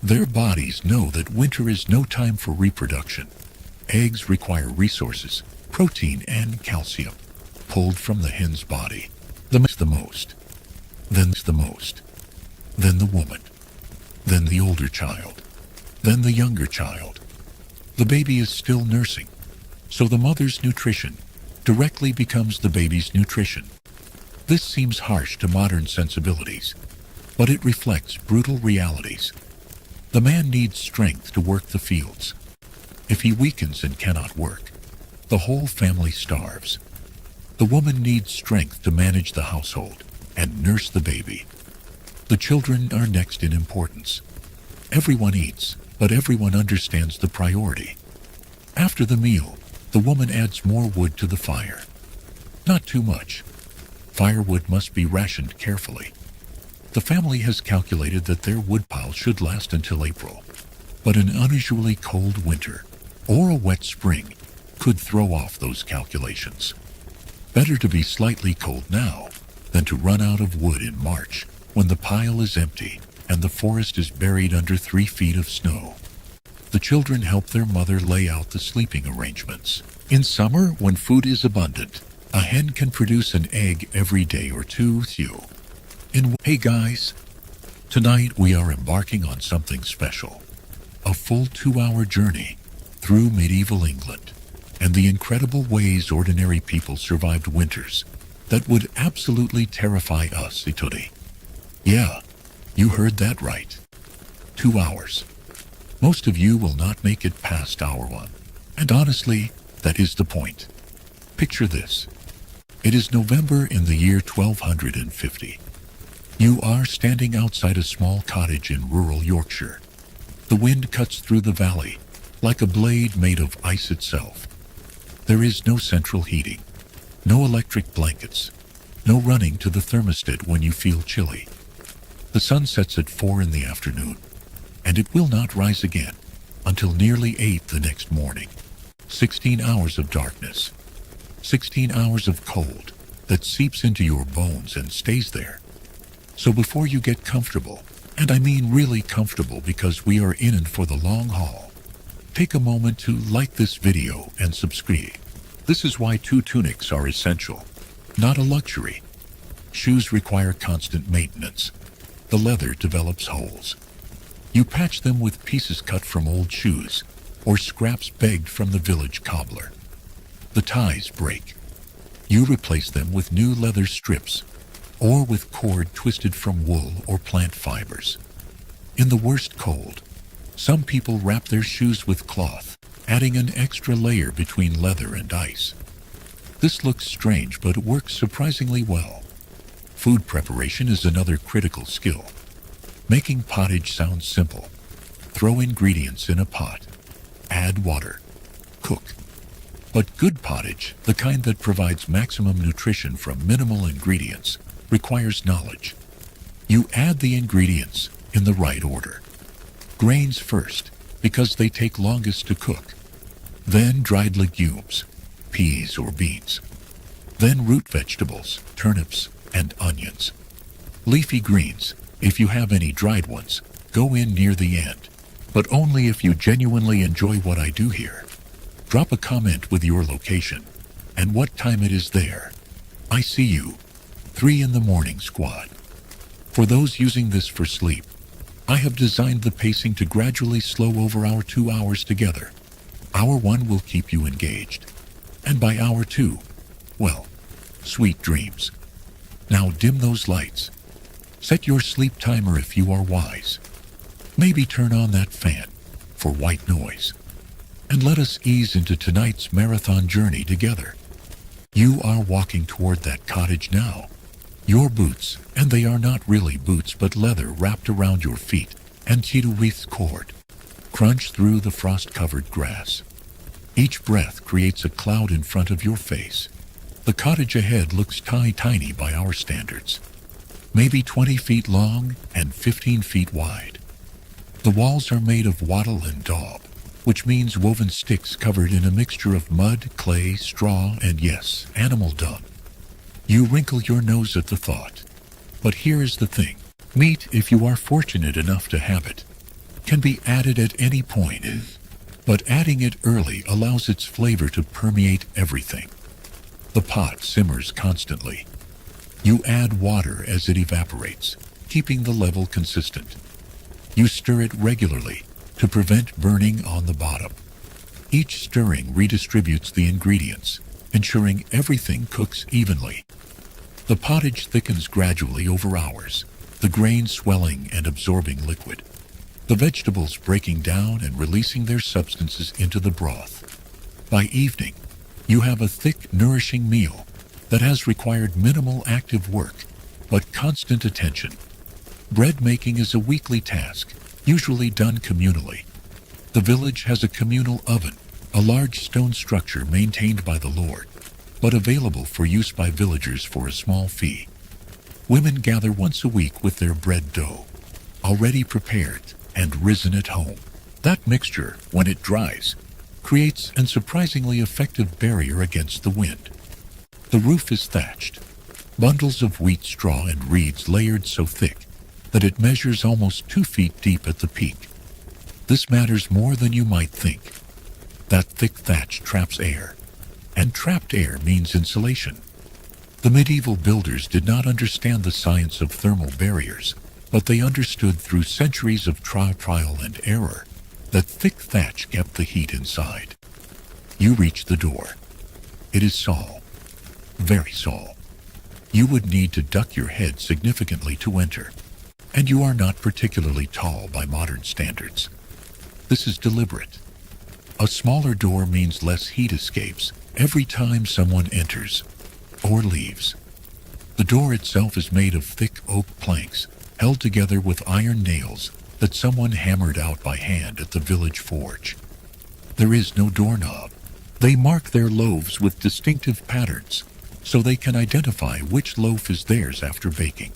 Their bodies know that winter is no time for reproduction. Eggs require resources, protein and calcium, pulled from the hen's body. The most, then the most, then the woman, then the older child, then the younger child. The baby is still nursing, so the mother's nutrition directly becomes the baby's nutrition. This seems harsh to modern sensibilities, but it reflects brutal realities. The man needs strength to work the fields. If he weakens and cannot work, the whole family starves. The woman needs strength to manage the household and nurse the baby. The children are next in importance. Everyone eats, but everyone understands the priority. After the meal, the woman adds more wood to the fire. Not too much. Firewood must be rationed carefully. The family has calculated that their woodpile should last until April, but an unusually cold winter or a wet spring could throw off those calculations. Better to be slightly cold now than to run out of wood in March when the pile is empty and the forest is buried under 3 feet of snow. The children help their mother lay out the sleeping arrangements. In summer, when food is abundant, a hen can produce an egg every day or two. Hey guys, tonight we are embarking on something special. A full 2-hour journey through medieval England and the incredible ways ordinary people survived winters that would absolutely terrify us. Yeah, you heard that right. 2 hours. Most of you will not make it past hour 1. And honestly, that is the point. Picture this. It is November in the year 1250. You are standing outside a small cottage in rural Yorkshire. The wind cuts through the valley like a blade made of ice itself. There is no central heating, no electric blankets, no running to the thermostat when you feel chilly. The sun sets at 4 in the afternoon, and it will not rise again until nearly 8 the next morning. 16 hours of darkness, 16 hours of cold that seeps into your bones and stays there. So before you get comfortable, and I mean really comfortable because we are in for the long haul, take a moment to like this video and subscribe. This is why 2 tunics are essential, not a luxury. Shoes require constant maintenance. The leather develops holes. You patch them with pieces cut from old shoes or scraps begged from the village cobbler. The ties break. You replace them with new leather strips or with cord twisted from wool or plant fibers. In the worst cold, some people wrap their shoes with cloth, adding an extra layer between leather and ice. This looks strange, but it works surprisingly well. Food preparation is another critical skill. Making pottage sounds simple. Throw ingredients in a pot. Add water. Cook. But good pottage, the kind that provides maximum nutrition from minimal ingredients, requires knowledge. You add the ingredients in the right order. Grains first, because they take longest to cook. Then dried legumes, peas or beans. Then root vegetables, turnips, and onions. Leafy greens, if you have any dried ones, go in near the end, but only if you genuinely enjoy what I do here. Drop a comment with your location and what time it is there. I see you. 3 in the morning squad. For those using this for sleep, I have designed the pacing to gradually slow over our 2 hours together. Hour 1 will keep you engaged, and by hour 2, well, sweet dreams. Now dim those lights. Set your sleep timer if you are wise. Maybe turn on that fan for white noise. And let us ease into tonight's marathon journey together. You are walking toward that cottage now. Your boots, and they are not really boots but leather wrapped around your feet, and with cord, crunch through the frost-covered grass. Each breath creates a cloud in front of your face. The cottage ahead looks tiny by our standards. Maybe 20 feet long and 15 feet wide. The walls are made of wattle and daub, which means woven sticks covered in a mixture of mud, clay, straw, and yes, animal dung. You wrinkle your nose at the thought. But here is the thing. Meat, if you are fortunate enough to have it, can be added at any point, but adding it early allows its flavor to permeate everything. The pot simmers constantly. You add water as it evaporates, keeping the level consistent. You stir it regularly to prevent burning on the bottom. Each stirring redistributes the ingredients, ensuring everything cooks evenly. The pottage thickens gradually over hours, the grain swelling and absorbing liquid, the vegetables breaking down and releasing their substances into the broth. By evening, you have a thick, nourishing meal that has required minimal active work, but constant attention. Bread making is a weekly task, usually done communally. The village has a communal oven, a large stone structure maintained by the Lord, but available for use by villagers for a small fee. Women gather once a week with their bread dough, already prepared and risen at home. That mixture, when it dries, creates an surprisingly effective barrier against the wind. The roof is thatched, bundles of wheat straw and reeds layered so thick that it measures almost 2 feet deep at the peak. This matters more than you might think. That thick thatch traps air, and trapped air means insulation. The medieval builders did not understand the science of thermal barriers, but they understood through centuries of trial and error that thick thatch kept the heat inside. You reach the door. It is small, very small. You would need to duck your head significantly to enter, and you are not particularly tall by modern standards. This is deliberate. A smaller door means less heat escapes every time someone enters or leaves. The door itself is made of thick oak planks held together with iron nails that someone hammered out by hand at the village forge. There is no doorknob. They mark their loaves with distinctive patterns so they can identify which loaf is theirs after baking.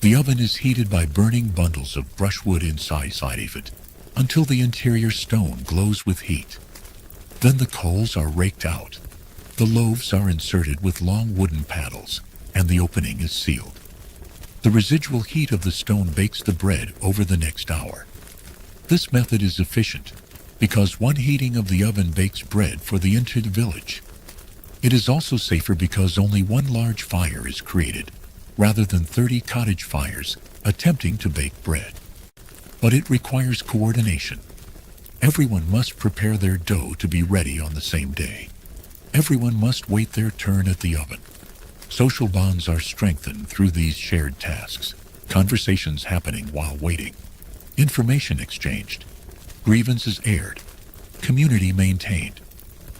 The oven is heated by burning bundles of brushwood inside of it until the interior stone glows with heat. Then the coals are raked out. The loaves are inserted with long wooden paddles, and the opening is sealed. The residual heat of the stone bakes the bread over the next hour. This method is efficient because one heating of the oven bakes bread for the entire village. It is also safer because only one large fire is created, rather than 30 cottage fires attempting to bake bread. But it requires coordination. Everyone must prepare their dough to be ready on the same day. Everyone must wait their turn at the oven. Social bonds are strengthened through these shared tasks, conversations happening while waiting, information exchanged, grievances aired, community maintained.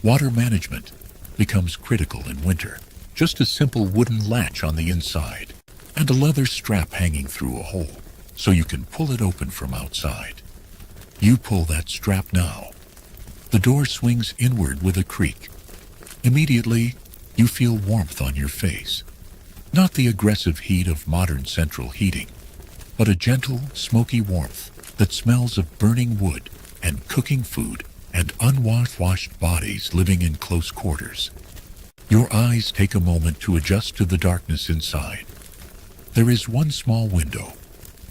Water management becomes critical in winter. Just a simple wooden latch on the inside and a leather strap hanging through a hole so you can pull it open from outside. You pull that strap now. The door swings inward with a creak. Immediately, you feel warmth on your face. Not the aggressive heat of modern central heating, but a gentle, smoky warmth that smells of burning wood and cooking food and unwashed bodies living in close quarters. Your eyes take a moment to adjust to the darkness inside. There is one small window,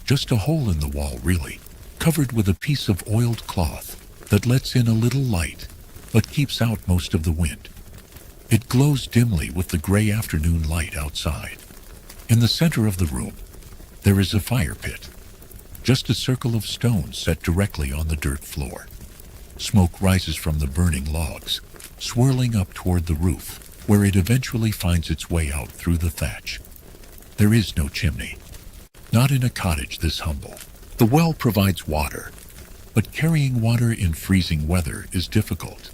just a hole in the wall really, covered with a piece of oiled cloth that lets in a little light, but keeps out most of the wind. It glows dimly with the gray afternoon light outside. In the center of the room, there is a fire pit, just a circle of stones set directly on the dirt floor. Smoke rises from the burning logs, swirling up toward the roof, where it eventually finds its way out through the thatch. There is no chimney. Not in a cottage this humble. The well provides water, but carrying water in freezing weather is difficult.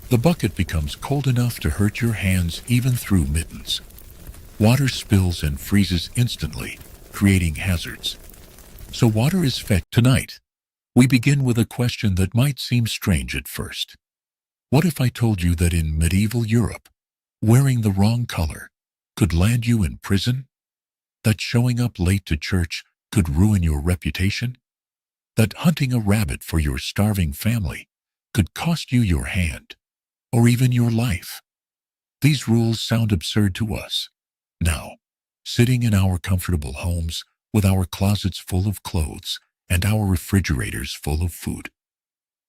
The bucket becomes cold enough to hurt your hands even through mittens. Water spills and freezes instantly, creating hazards. So water is fetched. Tonight, we begin with a question that might seem strange at first. What if I told you that in medieval Europe, wearing the wrong color could land you in prison? That showing up late to church could ruin your reputation? That hunting a rabbit for your starving family could cost you your hand, or even your life? These rules sound absurd to us. Now, sitting in our comfortable homes with our closets full of clothes and our refrigerators full of food.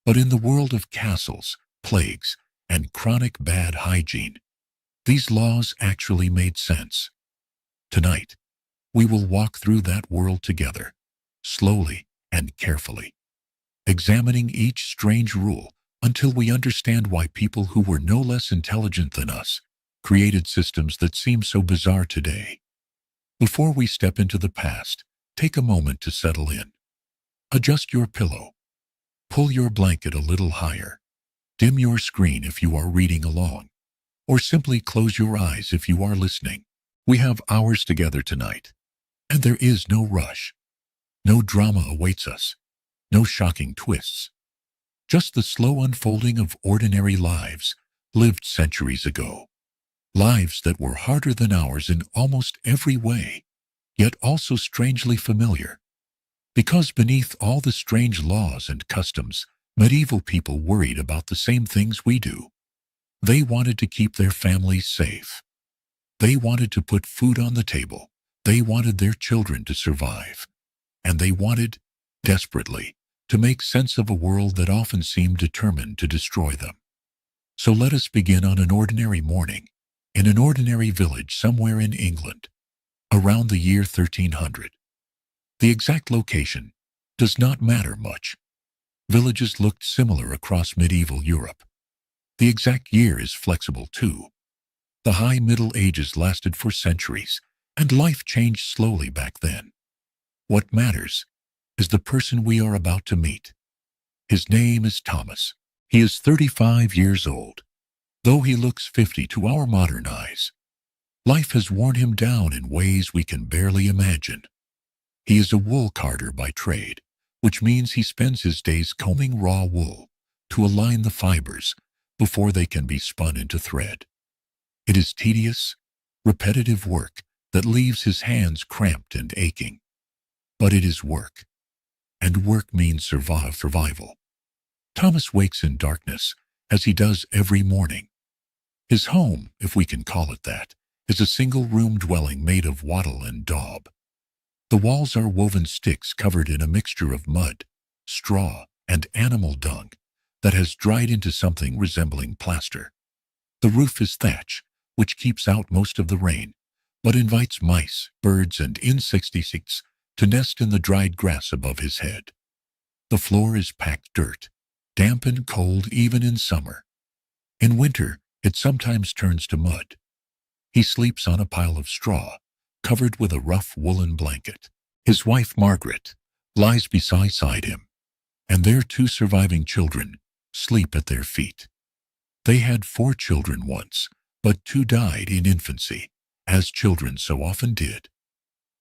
But in the world of castles, plagues, and chronic bad hygiene, these laws actually made sense. Tonight, we will walk through that world together, slowly and carefully, examining each strange rule until we understand why people who were no less intelligent than us created systems that seem so bizarre today. Before we step into the past, take a moment to settle in. Adjust your pillow. Pull your blanket a little higher. Dim your screen if you are reading along, or simply close your eyes if you are listening. We have hours together tonight, and there is no rush. No drama awaits us, no shocking twists. Just the slow unfolding of ordinary lives lived centuries ago. Lives that were harder than ours in almost every way, yet also strangely familiar. Because beneath all the strange laws and customs, medieval people worried about the same things we do. They wanted to keep their families safe. They wanted to put food on the table. They wanted their children to survive. And they wanted, desperately, to make sense of a world that often seemed determined to destroy them. So let us begin on an ordinary morning, in an ordinary village somewhere in England, around the year 1300. The exact location does not matter much. Villages looked similar across medieval Europe. The exact year is flexible too. The high Middle Ages lasted for centuries, and life changed slowly back then. What matters is the person we are about to meet. His name is Thomas. He is 35 years old, though he looks 50 to our modern eyes. Life has worn him down in ways we can barely imagine. He is a wool carder by trade, which means he spends his days combing raw wool to align the fibers before they can be spun into thread. It is tedious, repetitive work that leaves his hands cramped and aching. But it is work, and work means survival. Thomas wakes in darkness, as he does every morning. His home, if we can call it that, is a single-room dwelling made of wattle and daub. The walls are woven sticks covered in a mixture of mud, straw, and animal dung that has dried into something resembling plaster. The roof is thatch, which keeps out most of the rain, but invites mice, birds, and insects to nest in the dried grass above his head. The floor is packed dirt, damp and cold even in summer. In winter, it sometimes turns to mud. He sleeps on a pile of straw, covered with a rough woolen blanket. His wife, Margaret, lies beside him, and their 2 surviving children sleep at their feet. They had 4 children once, but 2 died in infancy, as children so often did.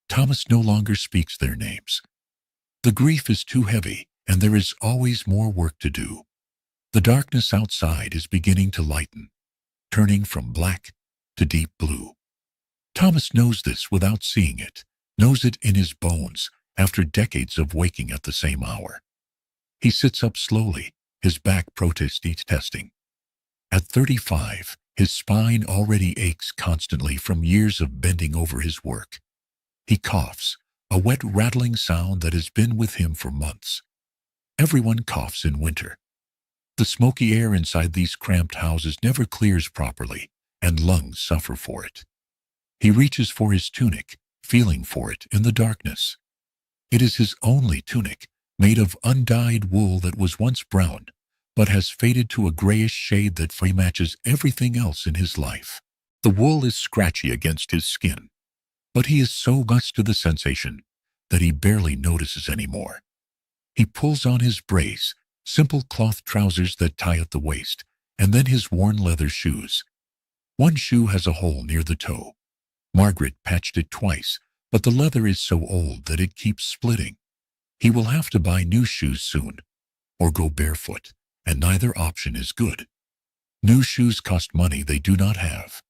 Thomas no longer speaks their names. The grief is too heavy, and there is always more work to do. The darkness outside is beginning to lighten, turning from black to deep blue. Thomas knows this without seeing it, knows it in his bones after decades of waking at the same hour. He sits up slowly, his back protesting. At 35, his spine already aches constantly from years of bending over his work. He coughs, a wet rattling sound that has been with him for months. Everyone coughs in winter. The smoky air inside these cramped houses never clears properly, and lungs suffer for it. He reaches for his tunic, feeling for it in the darkness. It is his only tunic, made of undyed wool that was once brown, but has faded to a grayish shade that matches everything else in his life. The wool is scratchy against his skin, but he is so used to the sensation that he barely notices anymore. He pulls on his brace, simple cloth trousers that tie at the waist, and then his worn leather shoes. One shoe has a hole near the toe. Margaret patched it twice, but the leather is so old that it keeps splitting. He will have to buy new shoes soon, or go barefoot, and neither option is good. New shoes cost money they do not have.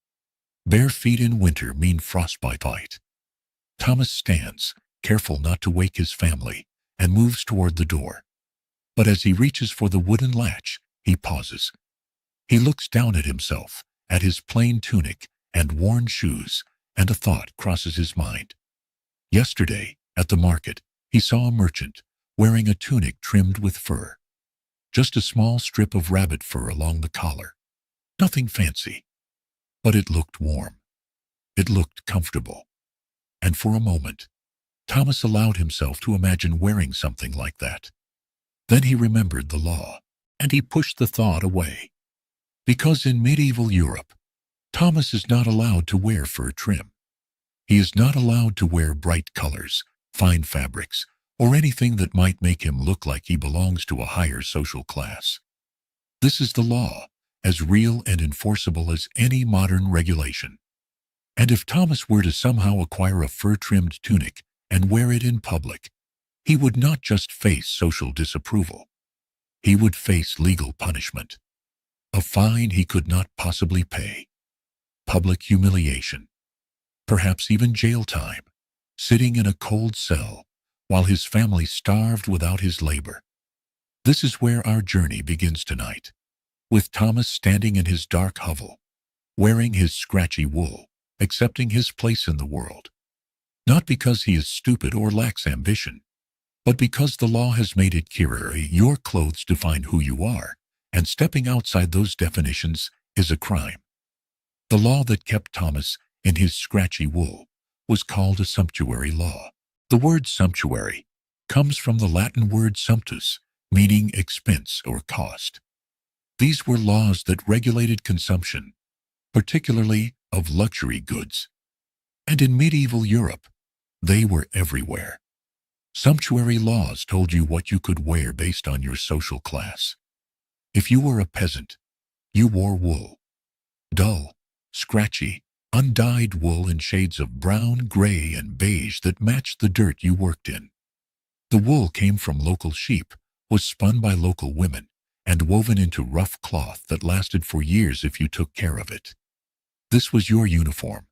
Bare feet in winter mean frostbite. Thomas stands, careful not to wake his family, and moves toward the door. But as he reaches for the wooden latch, he pauses. He looks down at himself, at his plain tunic and worn shoes, and a thought crosses his mind. Yesterday, at the market, he saw a merchant wearing a tunic trimmed with fur. Just a small strip of rabbit fur along the collar. Nothing fancy. But it looked warm. It looked comfortable. And for a moment, Thomas allowed himself to imagine wearing something like that. Then he remembered the law, and he pushed the thought away. Because in medieval Europe, Thomas is not allowed to wear fur trim. He is not allowed to wear bright colors, fine fabrics, or anything that might make him look like he belongs to a higher social class. This is the law, as real and enforceable as any modern regulation. And if Thomas were to somehow acquire a fur-trimmed tunic and wear it in public, He would not just face social disapproval. He would face legal punishment, a fine he could not possibly pay, public humiliation, perhaps even jail time, sitting in a cold cell while his family starved without his labor. This is where our journey begins tonight, with Thomas standing in his dark hovel, wearing his scratchy wool, accepting his place in the world. Not because he is stupid or lacks ambition, but because the law has made it clear your clothes define who you are, and stepping outside those definitions is a crime. The law that kept Thomas in his scratchy wool was called a sumptuary law. The word sumptuary comes from the Latin word sumptus, meaning expense or cost. These were laws that regulated consumption, particularly of luxury goods. And in medieval Europe, they were everywhere. Sumptuary laws told you what you could wear based on your social class. If you were a peasant, you wore wool. Dull, scratchy, undyed wool in shades of brown, gray, and beige that matched the dirt you worked in. The wool came from local sheep, was spun by local women, and woven into rough cloth that lasted for years if you took care of it. This was your uniform,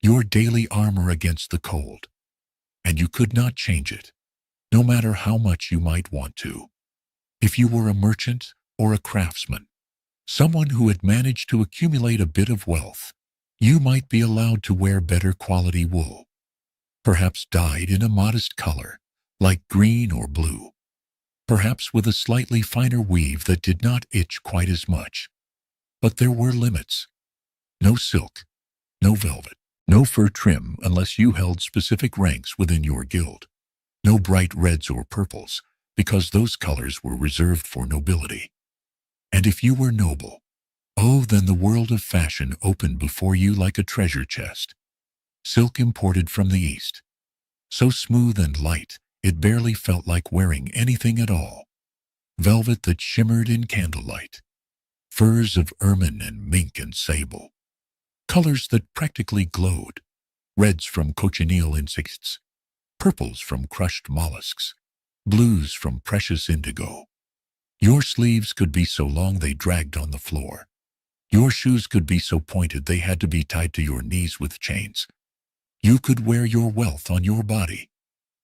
your daily armor against the cold, and you could not change it, no matter how much you might want to. If you were a merchant or a craftsman, someone who had managed to accumulate a bit of wealth, you might be allowed to wear better quality wool, perhaps dyed in a modest color, like green or blue, perhaps with a slightly finer weave that did not itch quite as much. But there were limits. No silk, no velvet, no fur trim unless you held specific ranks within your guild. No bright reds or purples, because those colors were reserved for nobility. And if you were noble, oh, then the world of fashion opened before you like a treasure chest. Silk imported from the East, so smooth and light, it barely felt like wearing anything at all. Velvet that shimmered in candlelight. Furs of ermine and mink and sable. Colors that practically glowed. Reds from cochineal insects. Purples from crushed mollusks. Blues from precious indigo. Your sleeves could be so long they dragged on the floor. Your shoes could be so pointed they had to be tied to your knees with chains. You could wear your wealth on your body,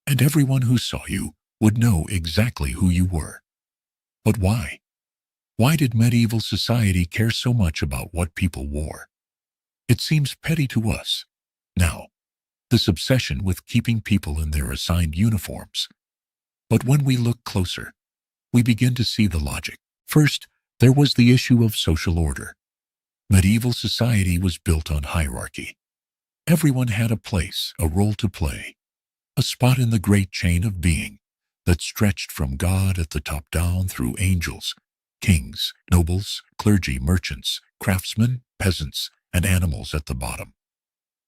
and everyone who saw you would know exactly who you were. But why? Why did medieval society care so much about what people wore? It seems petty to us now, this obsession with keeping people in their assigned uniforms. But when we look closer, we begin to see the logic. First, there was the issue of social order. Medieval society was built on hierarchy. Everyone had a place, a role to play, a spot in the great chain of being that stretched from God at the top down through angels, kings, nobles, clergy, merchants, craftsmen, peasants, and animals at the bottom.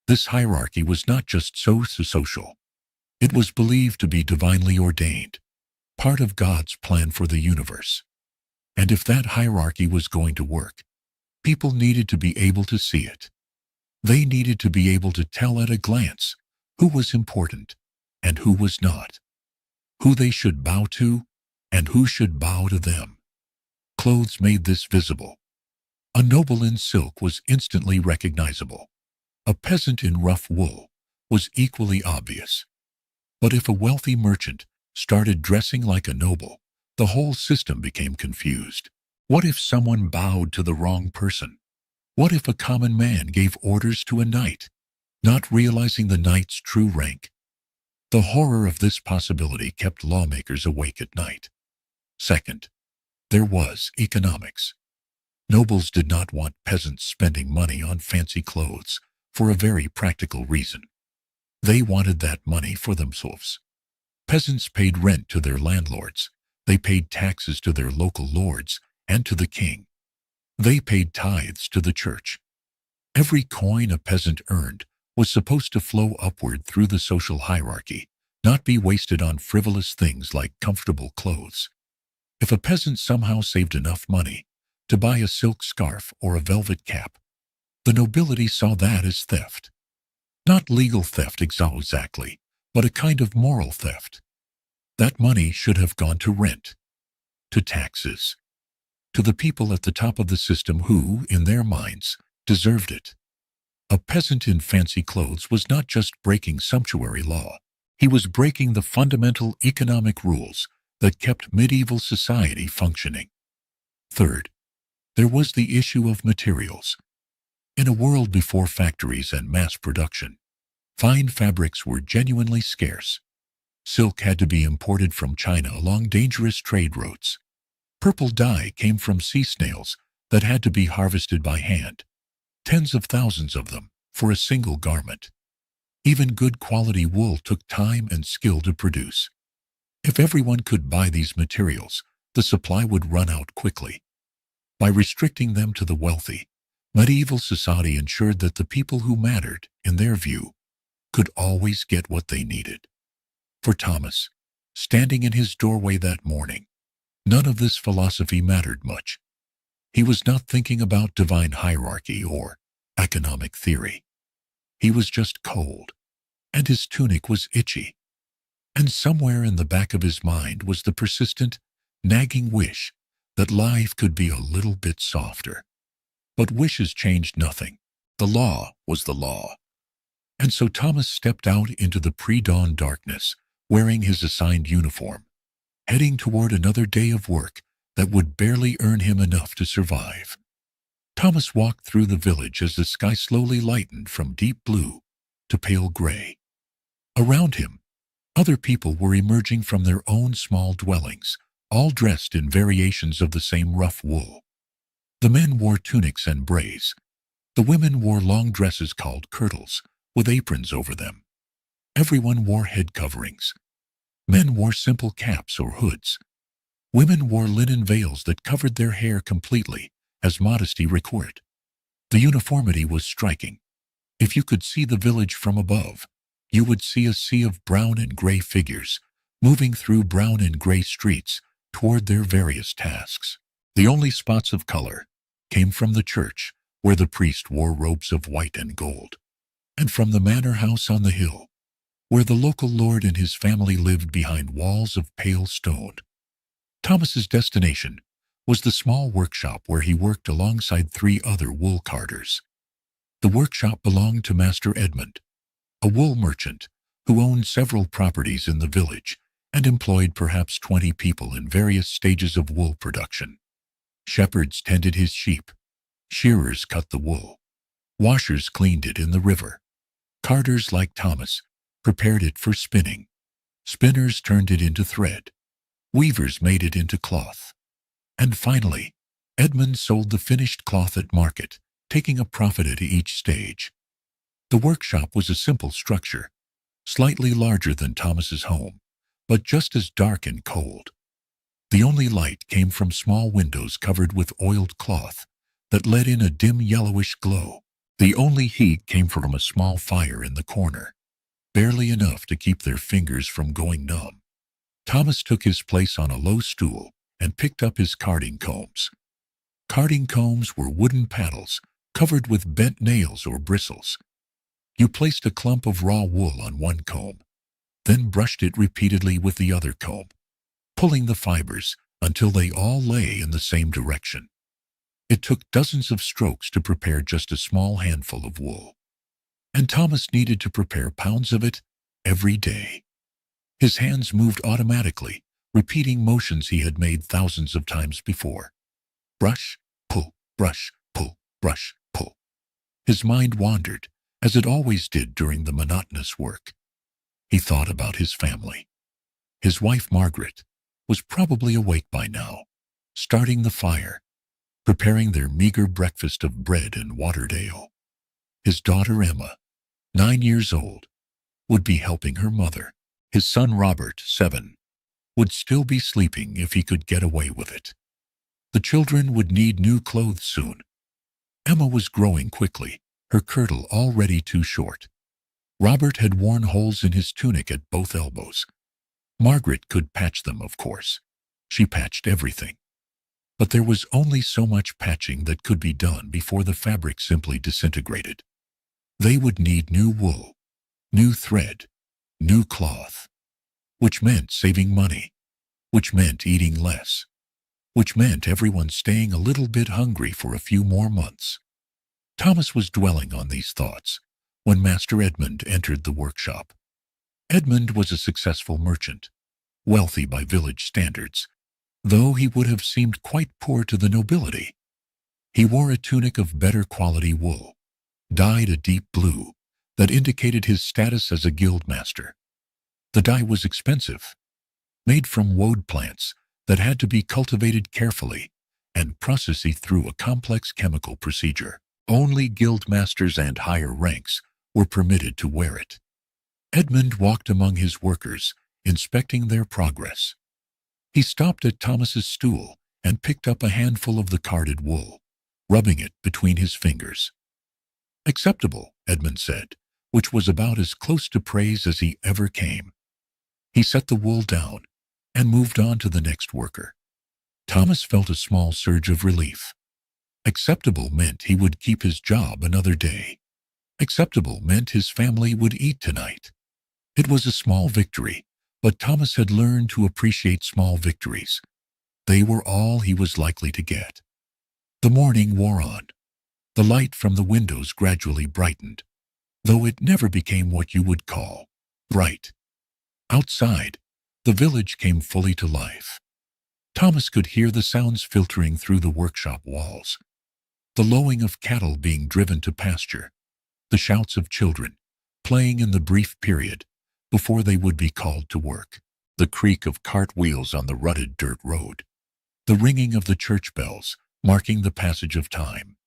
This hierarchy was not just social. It was believed to be divinely ordained, part of God's plan for the universe. And if that hierarchy was going to work, people needed to be able to see it. They needed to be able to tell at a glance who was important and who was not, who they should bow to and who should bow to them. Clothes made this visible. A noble in silk was instantly recognizable. A peasant in rough wool was equally obvious. But if a wealthy merchant started dressing like a noble, the whole system became confused. What if someone bowed to the wrong person? What if a common man gave orders to a knight, not realizing the knight's true rank? The horror of this possibility kept lawmakers awake at night. Second, there was economics. Nobles did not want peasants spending money on fancy clothes for a very practical reason. They wanted that money for themselves. Peasants paid rent to their landlords. They paid taxes to their local lords and to the king. They paid tithes to the church. Every coin a peasant earned was supposed to flow upward through the social hierarchy, not be wasted on frivolous things like comfortable clothes. If a peasant somehow saved enough money to buy a silk scarf or a velvet cap, the nobility saw that as theft. Not legal theft exactly, but a kind of moral theft. That money should have gone to rent, to taxes, to the people at the top of the system who, in their minds, deserved it. A peasant in fancy clothes was not just breaking sumptuary law. He was breaking the fundamental economic rules that kept medieval society functioning. Third, there was the issue of materials. In a world before factories and mass production, fine fabrics were genuinely scarce. Silk had to be imported from China along dangerous trade routes. Purple dye came from sea snails that had to be harvested by hand, tens of thousands of them, for a single garment. Even good quality wool took time and skill to produce. If everyone could buy these materials, the supply would run out quickly. By restricting them to the wealthy, medieval society ensured that the people who mattered, in their view, could always get what they needed. For Thomas, standing in his doorway that morning, none of this philosophy mattered much. He was not thinking about divine hierarchy or economic theory. He was just cold, and his tunic was itchy. And somewhere in the back of his mind was the persistent, nagging wish that life could be a little bit softer. But wishes changed nothing. The law was the law. And so Thomas stepped out into the pre-dawn darkness, wearing his assigned uniform, heading toward another day of work that would barely earn him enough to survive. Thomas walked through the village as the sky slowly lightened from deep blue to pale gray. Around him, other people were emerging from their own small dwellings, all dressed in variations of the same rough wool. The men wore tunics and brays. The women wore long dresses called kirtles, with aprons over them. Everyone wore head coverings. Men wore simple caps or hoods. Women wore linen veils that covered their hair completely, as modesty required. The uniformity was striking. If you could see the village from above, you would see a sea of brown and gray figures, moving through brown and gray streets toward their various tasks. The only spots of color came from the church, where the priest wore robes of white and gold, and from the manor house on the hill, where the local lord and his family lived behind walls of pale stone. Thomas's destination was the small workshop where he worked alongside 3 other wool carders. The workshop belonged to Master Edmund, a wool merchant who owned several properties in the village and employed perhaps 20 people in various stages of wool production. Shepherds tended his sheep. Shearers cut the wool. Washers cleaned it in the river. Carders like Thomas prepared it for spinning. Spinners turned it into thread. Weavers made it into cloth. And finally, Edmund sold the finished cloth at market, taking a profit at each stage. The workshop was a simple structure, slightly larger than Thomas's home, but just as dark and cold. The only light came from small windows covered with oiled cloth that let in a dim yellowish glow. The only heat came from a small fire in the corner, barely enough to keep their fingers from going numb. Thomas took his place on a low stool and picked up his carding combs. Carding combs were wooden paddles covered with bent nails or bristles. You placed a clump of raw wool on one comb, then brushed it repeatedly with the other comb, pulling the fibers until they all lay in the same direction. It took dozens of strokes to prepare just a small handful of wool, and Thomas needed to prepare pounds of it every day. His hands moved automatically, repeating motions he had made thousands of times before. Brush, pull, brush, pull, brush, pull. His mind wandered, as it always did during the monotonous work. He thought about his family. His wife, Margaret, was probably awake by now, starting the fire, preparing their meager breakfast of bread and watered ale. His daughter, Emma, 9 years old, would be helping her mother. His son, Robert, 7, would still be sleeping if he could get away with it. The children would need new clothes soon. Emma was growing quickly, her kirtle already too short. Robert had worn holes in his tunic at both elbows. Margaret could patch them, of course. She patched everything. But there was only so much patching that could be done before the fabric simply disintegrated. They would need new wool, new thread, new cloth. which meant saving money, which meant eating less, which meant everyone staying a little bit hungry for a few more months. Thomas was dwelling on these thoughts when Master Edmund entered the workshop. Edmund was a successful merchant, wealthy by village standards, though he would have seemed quite poor to the nobility. He wore a tunic of better quality wool, dyed a deep blue, that indicated his status as a guild master. The dye was expensive, made from woad plants that had to be cultivated carefully and processed through a complex chemical procedure. Only guild masters and higher ranks were permitted to wear it. Edmund walked among his workers, inspecting their progress. He stopped at Thomas's stool and picked up a handful of the carded wool, rubbing it between his fingers. "Acceptable," Edmund said, which was about as close to praise as he ever came. He set the wool down and moved on to the next worker. Thomas felt a small surge of relief. Acceptable meant he would keep his job another day. Acceptable meant his family would eat tonight. It was a small victory, but Thomas had learned to appreciate small victories. They were all he was likely to get. The morning wore on. The light from the windows gradually brightened, though it never became what you would call bright. Outside, the village came fully to life. Thomas could hear the sounds filtering through the workshop walls. The lowing of cattle being driven to pasture, the shouts of children playing in the brief period before they would be called to work, the creak of cart wheels on the rutted dirt road, the ringing of the church bells marking the passage of time.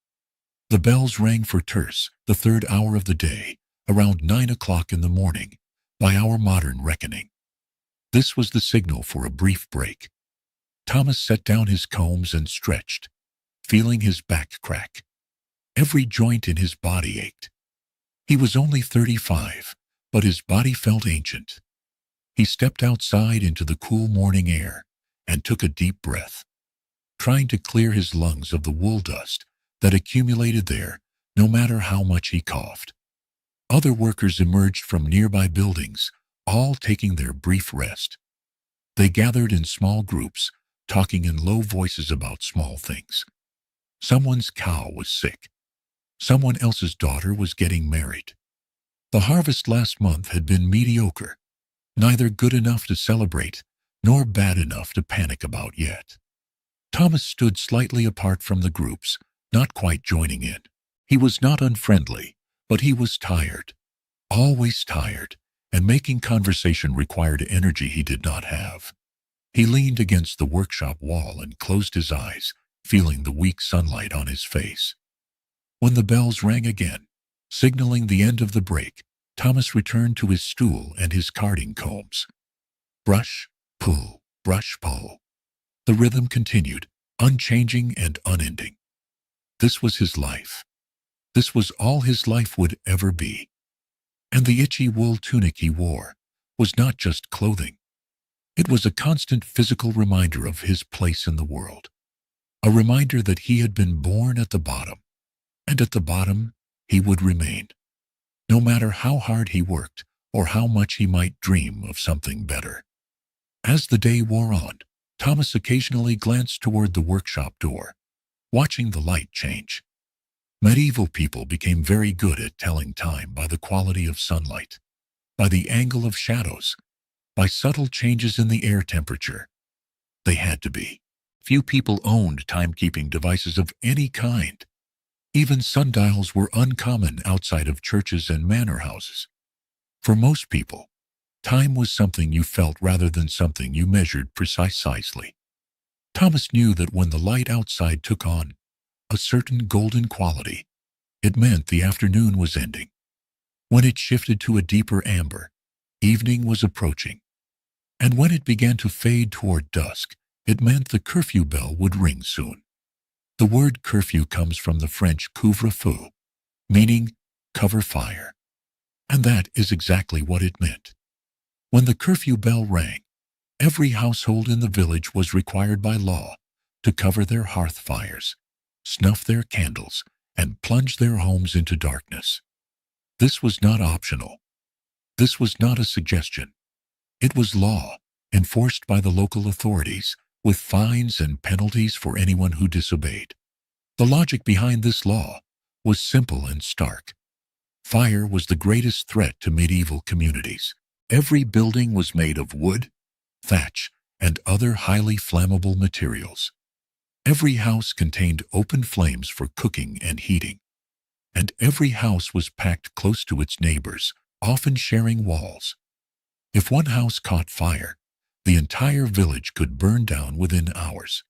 The bells rang for terce, the third hour of the day, around 9 o'clock in the morning, by our modern reckoning. This was the signal for a brief break. Thomas set down his combs and stretched, feeling his back crack. Every joint in his body ached. He was only 35, but his body felt ancient. He stepped outside into the cool morning air and took a deep breath, trying to clear his lungs of the wool dust that accumulated there, no matter how much he coughed. Other workers emerged from nearby buildings, all taking their brief rest. They gathered in small groups, talking in low voices about small things. Someone's cow was sick. Someone else's daughter was getting married. The harvest last month had been mediocre, neither good enough to celebrate nor bad enough to panic about yet. Thomas stood slightly apart from the groups, not quite joining in. He was not unfriendly, but he was tired, always tired, and making conversation required energy he did not have. He leaned against the workshop wall and closed his eyes, feeling the weak sunlight on his face. When the bells rang again, signaling the end of the break, Thomas returned to his stool and his carding combs. Brush, pull, brush, pull. The rhythm continued, unchanging and unending. This was his life. This was all his life would ever be. And the itchy wool tunic he wore was not just clothing. It was a constant physical reminder of his place in the world. A reminder that he had been born at the bottom, and at the bottom he would remain, no matter how hard he worked or how much he might dream of something better. As the day wore on, Thomas occasionally glanced toward the workshop door, watching the light change. Medieval people became very good at telling time by the quality of sunlight, by the angle of shadows, by subtle changes in the air temperature. They had to be. Few people owned timekeeping devices of any kind. Even sundials were uncommon outside of churches and manor houses. For most people, time was something you felt rather than something you measured precisely. Thomas knew that when the light outside took on a certain golden quality, it meant the afternoon was ending. When it shifted to a deeper amber, evening was approaching. And when it began to fade toward dusk, it meant the curfew bell would ring soon. The word curfew comes from the French couvre-feu, meaning cover fire. And that is exactly what it meant. When the curfew bell rang, every household in the village was required by law to cover their hearth fires, snuff their candles, and plunge their homes into darkness. This was not optional. This was not a suggestion. It was law, enforced by the local authorities, with fines and penalties for anyone who disobeyed. The logic behind this law was simple and stark. Fire was the greatest threat to medieval communities. Every building was made of wood, thatch, and other highly flammable materials. Every house contained open flames for cooking and heating. And every house was packed close to its neighbors, often sharing walls. If one house caught fire, the entire village could burn down within hours.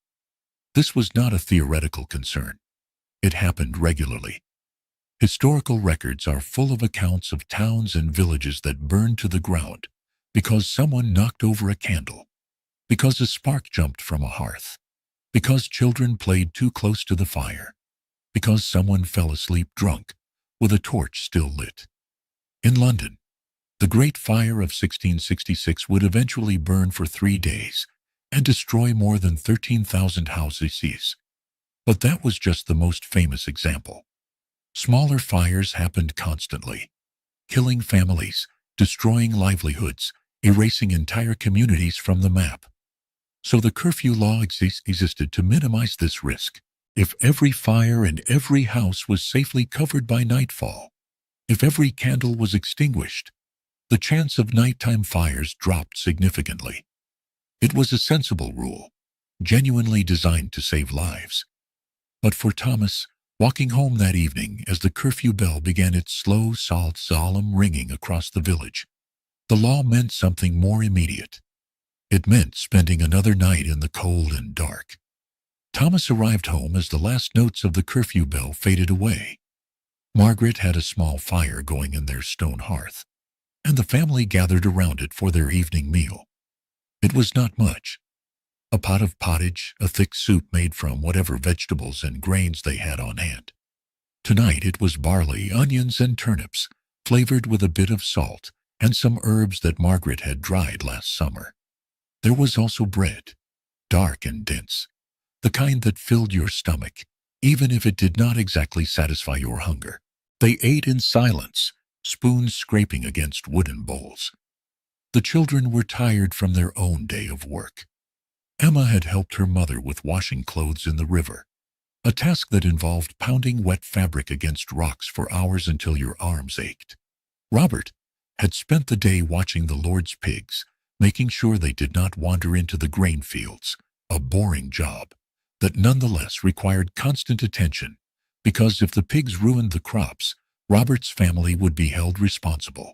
This was not a theoretical concern. It happened regularly. Historical records are full of accounts of towns and villages that burned to the ground because someone knocked over a candle, because a spark jumped from a hearth, because children played too close to the fire, because someone fell asleep drunk with a torch still lit. In London, the Great Fire of 1666 would eventually burn for 3 days and destroy more than 13,000 houses. But that was just the most famous example. Smaller fires happened constantly, killing families, destroying livelihoods, erasing entire communities from the map. So the curfew law existed to minimize this risk. If every fire in every house was safely covered by nightfall, if every candle was extinguished, the chance of nighttime fires dropped significantly. It was a sensible rule, genuinely designed to save lives. But for Thomas, walking home that evening as the curfew bell began its slow, solemn ringing across the village, the law meant something more immediate. It meant spending another night in the cold and dark. Thomas arrived home as the last notes of the curfew bell faded away. Margaret had a small fire going in their stone hearth, and the family gathered around it for their evening meal. It was not much. A pot of pottage, a thick soup made from whatever vegetables and grains they had on hand. Tonight it was barley, onions, and turnips, flavored with a bit of salt and some herbs that Margaret had dried last summer. There was also bread, dark and dense, the kind that filled your stomach, even if it did not exactly satisfy your hunger. They ate in silence, spoons scraping against wooden bowls. The children were tired from their own day of work. Emma had helped her mother with washing clothes in the river, a task that involved pounding wet fabric against rocks for hours until your arms ached. Robert had spent the day watching the Lord's pigs, making sure they did not wander into the grain fields, a boring job that nonetheless required constant attention, because if the pigs ruined the crops, Robert's family would be held responsible.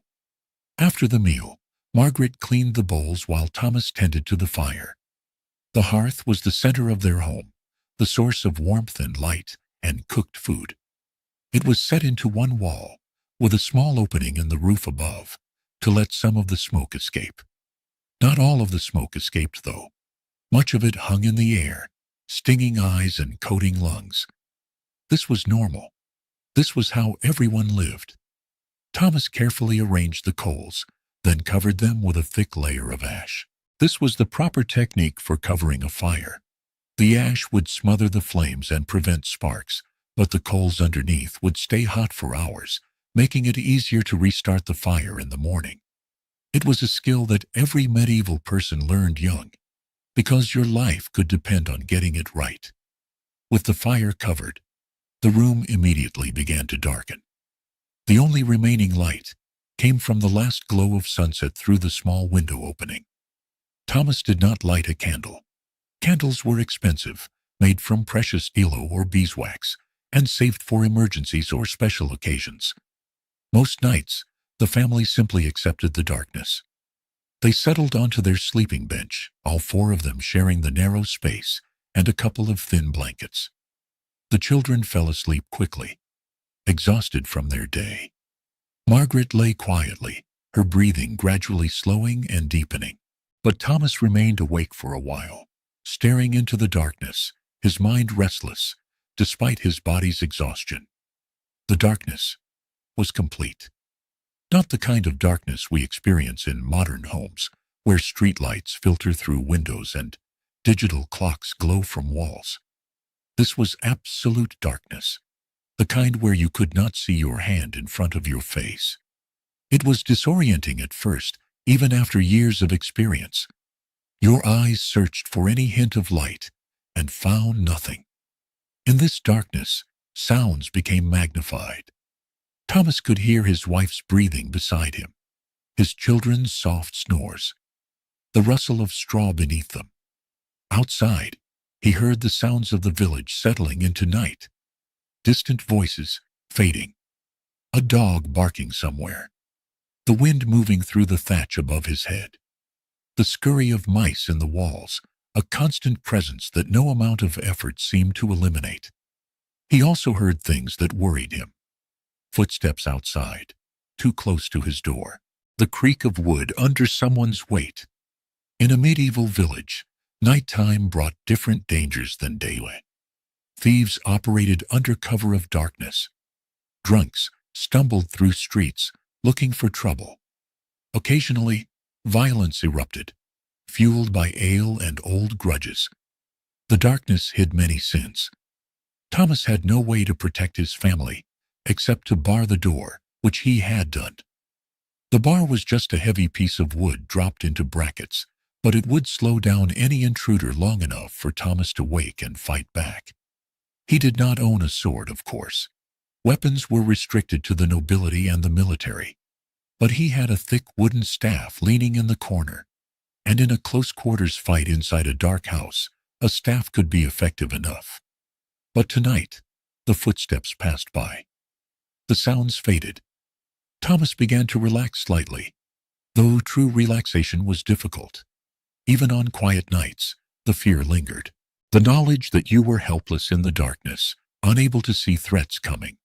After the meal, Margaret cleaned the bowls while Thomas tended to the fire. The hearth was the center of their home, the source of warmth and light and cooked food. It was set into one wall, with a small opening in the roof above, to let some of the smoke escape. Not all of the smoke escaped, though. Much of it hung in the air, stinging eyes and coating lungs. This was normal. This was how everyone lived. Thomas carefully arranged the coals, then covered them with a thick layer of ash. This was the proper technique for covering a fire. The ash would smother the flames and prevent sparks, but the coals underneath would stay hot for hours, making it easier to restart the fire in the morning. It was a skill that every medieval person learned young, because your life could depend on getting it right. With the fire covered, the room immediately began to darken. The only remaining light came from the last glow of sunset through the small window opening. Thomas did not light a candle. Candles were expensive, made from precious aloe or beeswax, and saved for emergencies or special occasions. Most nights, the family simply accepted the darkness. They settled onto their sleeping bench, all 4 of them sharing the narrow space and a couple of thin blankets. The children fell asleep quickly, exhausted from their day. Margaret lay quietly, her breathing gradually slowing and deepening. But Thomas remained awake for a while, staring into the darkness, his mind restless, despite his body's exhaustion. The darkness was complete. Not the kind of darkness we experience in modern homes, where streetlights filter through windows and digital clocks glow from walls. This was absolute darkness, the kind where you could not see your hand in front of your face. It was disorienting at first, even after years of experience. Your eyes searched for any hint of light and found nothing. In this darkness, sounds became magnified. Thomas could hear his wife's breathing beside him, his children's soft snores, the rustle of straw beneath them. Outside, he heard the sounds of the village settling into night, distant voices fading, a dog barking somewhere, the wind moving through the thatch above his head, the scurry of mice in the walls, a constant presence that no amount of effort seemed to eliminate. He also heard things that worried him. Footsteps outside, too close to his door, the creak of wood under someone's weight. In a medieval village, nighttime brought different dangers than daylight. Thieves operated under cover of darkness. Drunks stumbled through streets looking for trouble. Occasionally, violence erupted, fueled by ale and old grudges. The darkness hid many sins. Thomas had no way to protect his family except to bar the door, which he had done. The bar was just a heavy piece of wood dropped into brackets, but it would slow down any intruder long enough for Thomas to wake and fight back. He did not own a sword, of course. Weapons were restricted to the nobility and the military. But he had a thick wooden staff leaning in the corner, and in a close-quarters fight inside a dark house, a staff could be effective enough. But tonight, the footsteps passed by. The sounds faded. Thomas began to relax slightly, though true relaxation was difficult. Even on quiet nights, the fear lingered. The knowledge that you were helpless in the darkness, unable to see threats coming,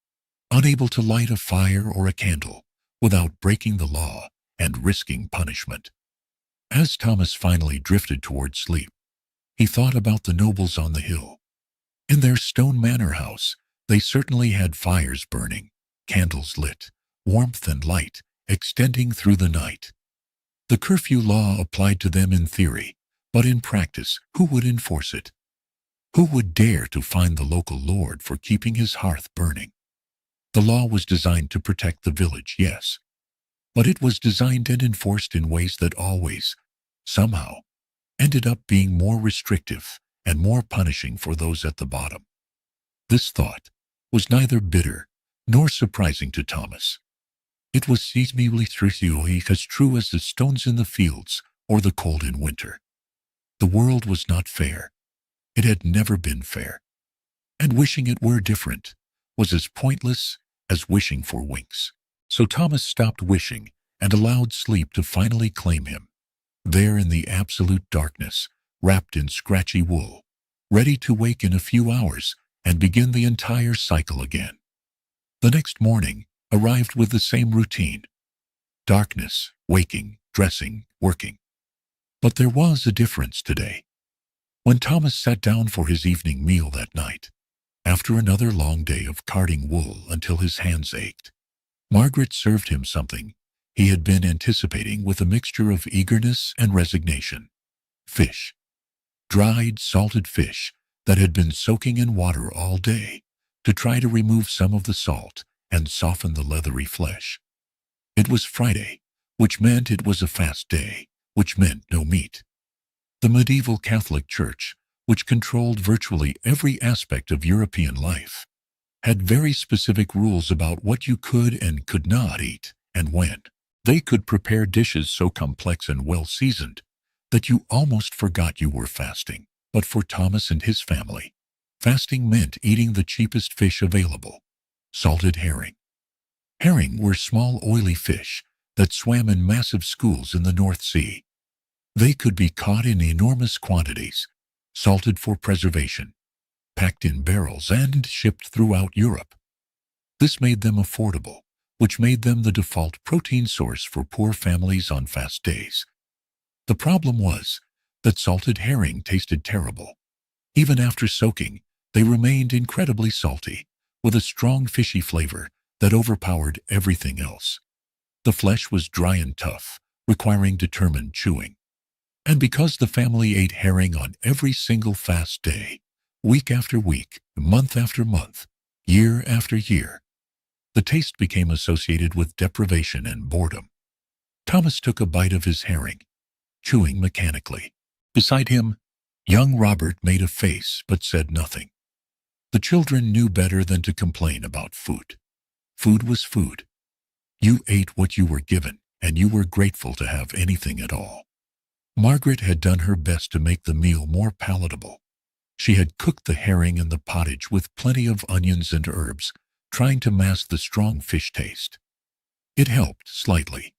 unable to light a fire or a candle without breaking the law and risking punishment. As Thomas finally drifted toward sleep, he thought about the nobles on the hill. In their stone manor house, they certainly had fires burning, candles lit, warmth and light extending through the night. The curfew law applied to them in theory, but in practice, who would enforce it? Who would dare to fine the local lord for keeping his hearth burning? The law was designed to protect the village, yes, but it was designed and enforced in ways that always, somehow, ended up being more restrictive and more punishing for those at the bottom. This thought was neither bitter nor surprising to Thomas. It was seemingly as true as the stones in the fields or the cold in winter. The world was not fair. It had never been fair. And wishing it were different was as pointless as wishing for winks. So Thomas stopped wishing and allowed sleep to finally claim him. There in the absolute darkness, wrapped in scratchy wool, ready to wake in a few hours and begin the entire cycle again. The next morning arrived with the same routine. Darkness, waking, dressing, working. But there was a difference today. When Thomas sat down for his evening meal that night, after another long day of carding wool until his hands ached, Margaret served him something he had been anticipating with a mixture of eagerness and resignation. Fish. Dried, salted fish that had been soaking in water all day to try to remove some of the salt and soften the leathery flesh. It was Friday, which meant it was a fast day, which meant no meat. The medieval Catholic Church, which controlled virtually every aspect of European life, had very specific rules about what you could and could not eat and when. They could prepare dishes so complex and well-seasoned that you almost forgot you were fasting. But for Thomas and his family, fasting meant eating the cheapest fish available, salted herring. Herring were small oily fish that swam in massive schools in the North Sea. They could be caught in enormous quantities, salted for preservation, packed in barrels and shipped throughout Europe. This made them affordable, which made them the default protein source for poor families on fast days. The problem was that salted herring tasted terrible. Even after soaking, they remained incredibly salty, with a strong fishy flavor that overpowered everything else. The flesh was dry and tough, requiring determined chewing. And because the family ate herring on every single fast day, week after week, month after month, year after year, the taste became associated with deprivation and boredom. Thomas took a bite of his herring, chewing mechanically. Beside him, young Robert made a face but said nothing. The children knew better than to complain about food. Food was food. You ate what you were given, and you were grateful to have anything at all. Margaret had done her best to make the meal more palatable. She had cooked the herring and the pottage with plenty of onions and herbs, trying to mask the strong fish taste. It helped slightly.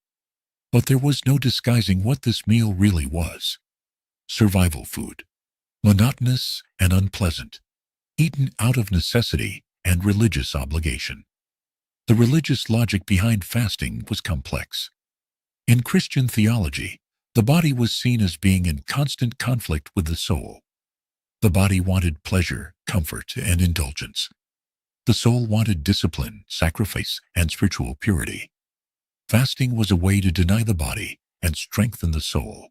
But there was no disguising what this meal really was. Survival food. Monotonous and unpleasant. Eaten out of necessity and religious obligation. The religious logic behind fasting was complex. In Christian theology, the body was seen as being in constant conflict with the soul. The body wanted pleasure, comfort, and indulgence. The soul wanted discipline, sacrifice, and spiritual purity. Fasting was a way to deny the body and strengthen the soul.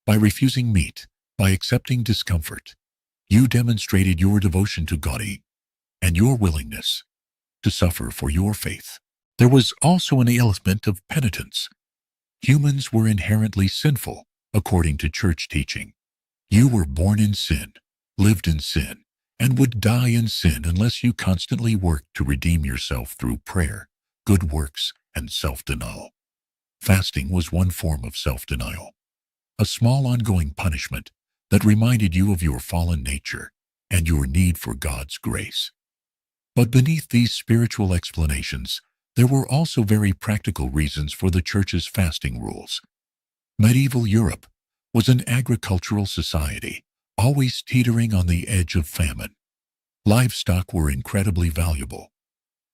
By refusing meat, by accepting discomfort, you demonstrated your devotion to God and your willingness to suffer for your faith. There was also an element of penitence. Humans were inherently sinful, according to church teaching. You were born in sin, lived in sin, and would die in sin unless you constantly worked to redeem yourself through prayer, good works, and self-denial. Fasting was one form of self-denial, a small ongoing punishment that reminded you of your fallen nature and your need for God's grace. But beneath these spiritual explanations, there were also very practical reasons for the Church's fasting rules. Medieval Europe was an agricultural society, always teetering on the edge of famine. Livestock were incredibly valuable.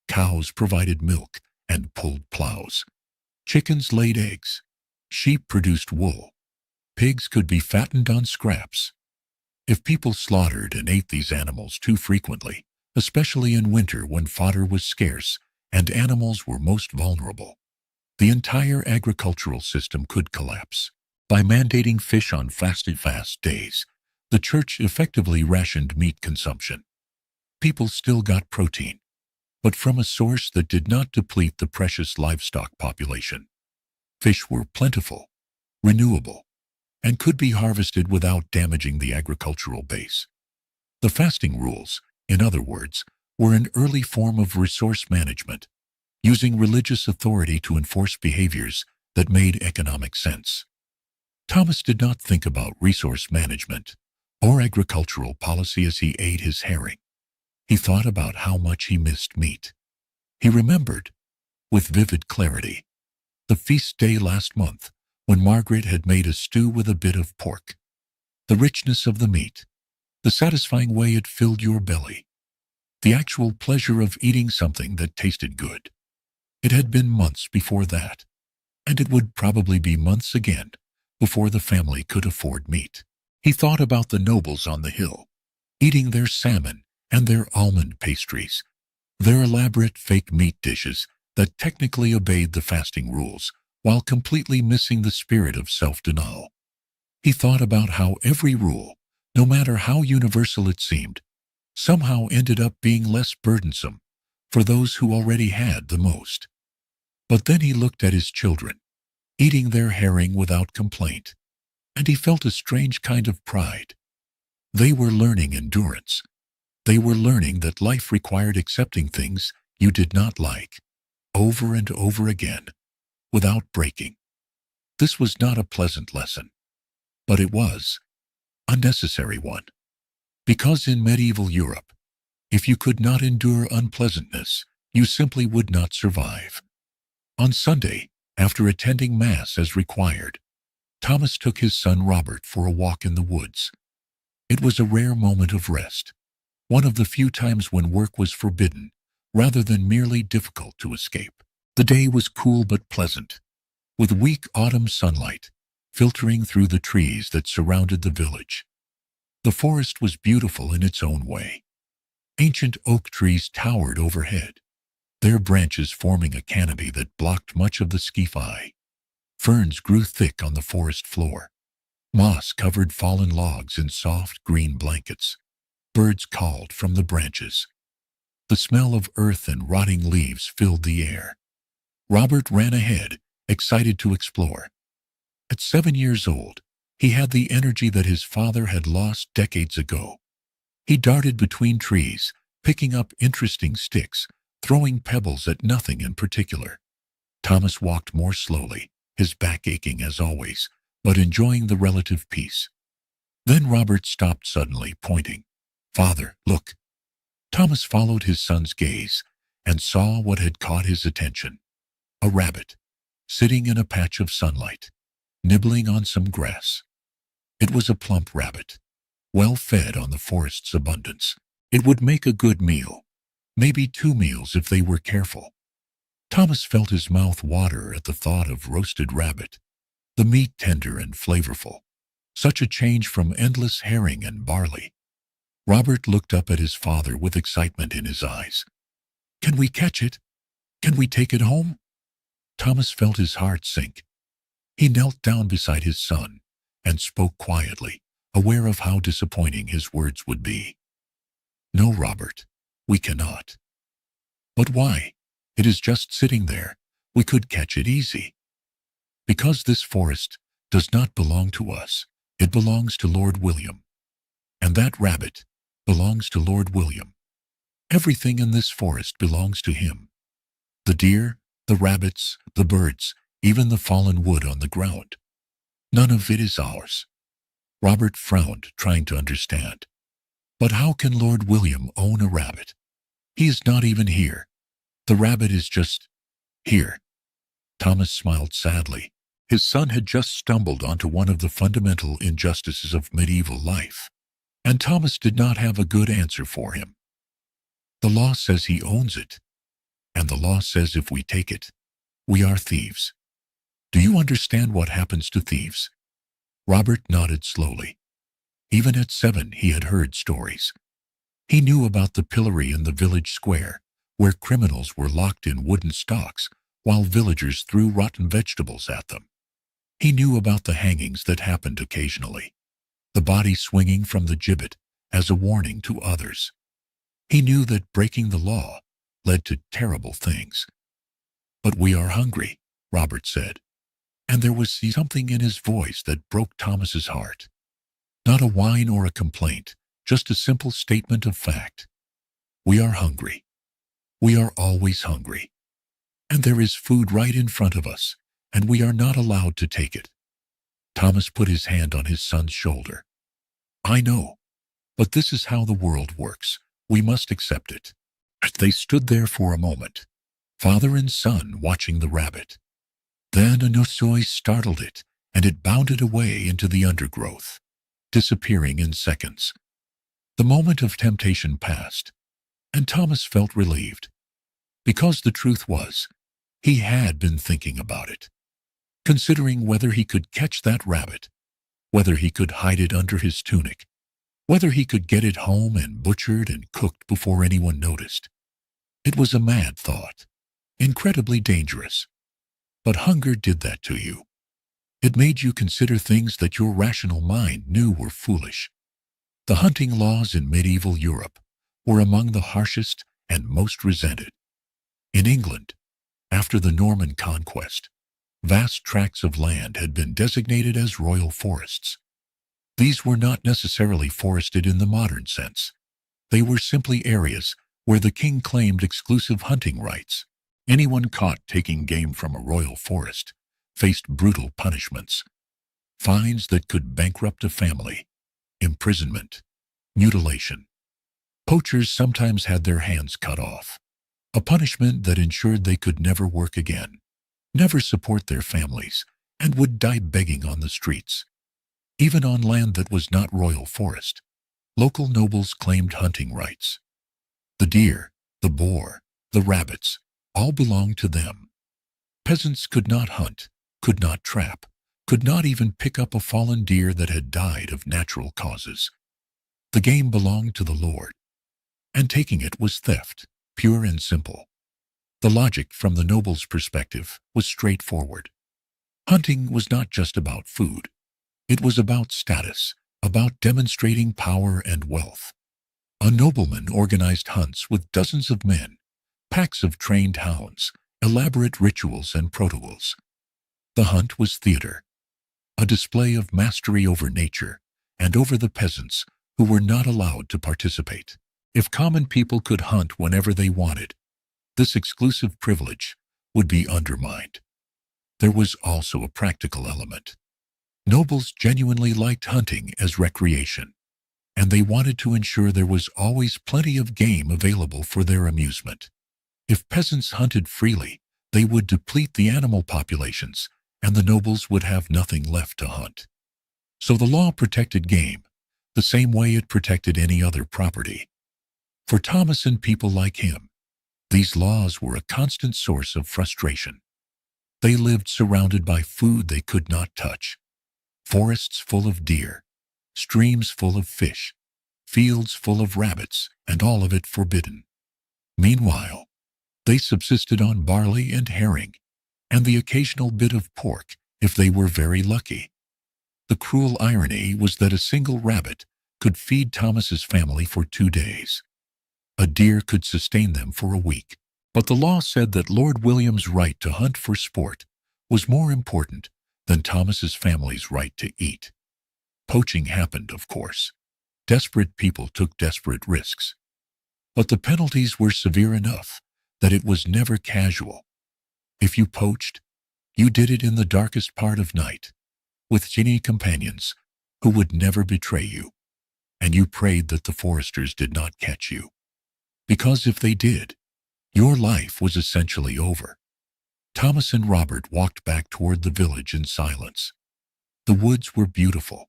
Cows provided milk and pulled plows. Chickens laid eggs. Sheep produced wool. Pigs could be fattened on scraps. If people slaughtered and ate these animals too frequently, especially in winter when fodder was scarce and animals were most vulnerable, the entire agricultural system could collapse. By mandating fish on fast days, the Church effectively rationed meat consumption. People still got protein, but from a source that did not deplete the precious livestock population. Fish were plentiful, renewable, and could be harvested without damaging the agricultural base. The fasting rules, in other words, were an early form of resource management, using religious authority to enforce behaviors that made economic sense. Thomas did not think about resource management or agricultural policy as he ate his herring. He thought about how much he missed meat. He remembered, with vivid clarity, the feast day last month when Margaret had made a stew with a bit of pork. The richness of the meat, the satisfying way it filled your belly, the actual pleasure of eating something that tasted good. It had been months before that, and it would probably be months again before the family could afford meat. He thought about the nobles on the hill, eating their salmon and their almond pastries, their elaborate fake meat dishes that technically obeyed the fasting rules while completely missing the spirit of self-denial. He thought about how every rule, no matter how universal it seemed, somehow ended up being less burdensome for those who already had the most. But then he looked at his children, eating their herring without complaint, and he felt a strange kind of pride. They were learning endurance. They were learning that life required accepting things you did not like, over and over again, without breaking. This was not a pleasant lesson, but it was a necessary one. Because in medieval Europe, if you could not endure unpleasantness, you simply would not survive. On Sunday, after attending Mass as required, Thomas took his son Robert for a walk in the woods. It was a rare moment of rest, one of the few times when work was forbidden, rather than merely difficult to escape. The day was cool but pleasant, with weak autumn sunlight filtering through the trees that surrounded the village. The forest was beautiful in its own way. Ancient oak trees towered overhead, their branches forming a canopy that blocked much of the sky. Ferns grew thick on the forest floor. Moss covered fallen logs in soft green blankets. Birds called from the branches. The smell of earth and rotting leaves filled the air. Robert ran ahead excited to explore. At 7 years old, he had the energy that his father had lost decades ago. He darted between trees, picking up interesting sticks, throwing pebbles at nothing in particular. Thomas walked more slowly, his back aching as always, but enjoying the relative peace. Then Robert stopped suddenly, pointing. "Father, look." Thomas followed his son's gaze and saw what had caught his attention. A rabbit, sitting in a patch of sunlight, nibbling on some grass. It was a plump rabbit, well fed on the forest's abundance. It would make a good meal, maybe 2 meals if they were careful. Thomas felt his mouth water at the thought of roasted rabbit, the meat tender and flavorful. Such a change from endless herring and barley. Robert looked up at his father with excitement in his eyes. "Can we catch it? Can we take it home?" Thomas felt his heart sink. He knelt down beside his son and spoke quietly, aware of how disappointing his words would be. "No, Robert, we cannot." "But why? It is just sitting there. We could catch it easy." "Because this forest does not belong to us. It belongs to Lord William. And that rabbit belongs to Lord William. Everything in this forest belongs to him. The deer, the rabbits, the birds, even the fallen wood on the ground. None of it is ours." Robert frowned, trying to understand. "But how can Lord William own a rabbit? He is not even here. The rabbit is just here." Thomas smiled sadly. His son had just stumbled onto one of the fundamental injustices of medieval life, and Thomas did not have a good answer for him. "The law says he owns it, and the law says if we take it, we are thieves. Do you understand what happens to thieves?" Robert nodded slowly. Even at 7, he had heard stories. He knew about the pillory in the village square, where criminals were locked in wooden stocks while villagers threw rotten vegetables at them. He knew about the hangings that happened occasionally, the body swinging from the gibbet as a warning to others. He knew that breaking the law led to terrible things. "But we are hungry," Robert said, and there was something in his voice that broke Thomas's heart. Not a whine or a complaint, just a simple statement of fact. "We are hungry. We are always hungry. And there is food right in front of us, and we are not allowed to take it." Thomas put his hand on his son's shoulder. "I know, but this is how the world works. We must accept it." They stood there for a moment, father and son watching the rabbit. Then a noise startled it, and it bounded away into the undergrowth, disappearing in seconds. The moment of temptation passed, and Thomas felt relieved. Because the truth was, he had been thinking about it, considering whether he could catch that rabbit, whether he could hide it under his tunic, whether he could get it home and butchered and cooked before anyone noticed. It was a mad thought, incredibly dangerous. But hunger did that to you. It made you consider things that your rational mind knew were foolish. The hunting laws in medieval Europe were among the harshest and most resented. In England, after the Norman conquest, vast tracts of land had been designated as royal forests. These were not necessarily forested in the modern sense. They were simply areas where the king claimed exclusive hunting rights. Anyone caught taking game from a royal forest faced brutal punishments, fines that could bankrupt a family, imprisonment, mutilation. Poachers sometimes had their hands cut off, a punishment that ensured they could never work again, never support their families, and would die begging on the streets. Even on land that was not royal forest, local nobles claimed hunting rights. The deer, the boar, the rabbits, all belonged to them. Peasants could not hunt, could not trap, could not even pick up a fallen deer that had died of natural causes. The game belonged to the Lord, and taking it was theft, pure and simple. The logic from the noble's perspective was straightforward. Hunting was not just about food. It was about status, about demonstrating power and wealth. A nobleman organized hunts with dozens of men, packs of trained hounds, elaborate rituals and protocols. The hunt was theater, a display of mastery over nature and over the peasants who were not allowed to participate. If common people could hunt whenever they wanted, this exclusive privilege would be undermined. There was also a practical element. Nobles genuinely liked hunting as recreation, and they wanted to ensure there was always plenty of game available for their amusement. If peasants hunted freely, they would deplete the animal populations, and the nobles would have nothing left to hunt. So the law protected game, the same way it protected any other property. For Thomas and people like him, these laws were a constant source of frustration. They lived surrounded by food they could not touch, forests full of deer, streams full of fish, fields full of rabbits, and all of it forbidden. Meanwhile, they subsisted on barley and herring, and the occasional bit of pork if they were very lucky. The cruel irony was that a single rabbit could feed Thomas's family for 2 days. A deer could sustain them for a week. But the law said that Lord William's right to hunt for sport was more important than Thomas's family's right to eat. Poaching happened, of course. Desperate people took desperate risks. But the penalties were severe enough that it was never casual. If you poached, you did it in the darkest part of night, with genie companions who would never betray you, and you prayed that the foresters did not catch you. Because if they did, your life was essentially over. Thomas and Robert walked back toward the village in silence. The woods were beautiful,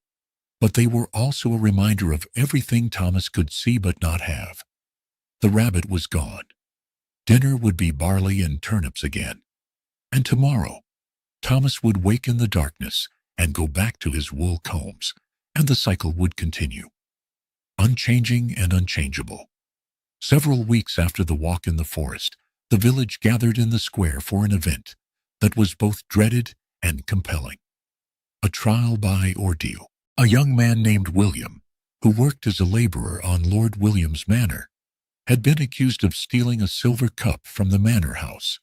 but they were also a reminder of everything Thomas could see but not have. The rabbit was gone. Dinner would be barley and turnips again. And tomorrow, Thomas would wake in the darkness and go back to his wool combs, and the cycle would continue. Unchanging and unchangeable. Several weeks after the walk in the forest, the village gathered in the square for an event that was both dreaded and compelling. A trial by ordeal. A young man named William, who worked as a laborer on Lord William's manor, had been accused of stealing a silver cup from the manor house.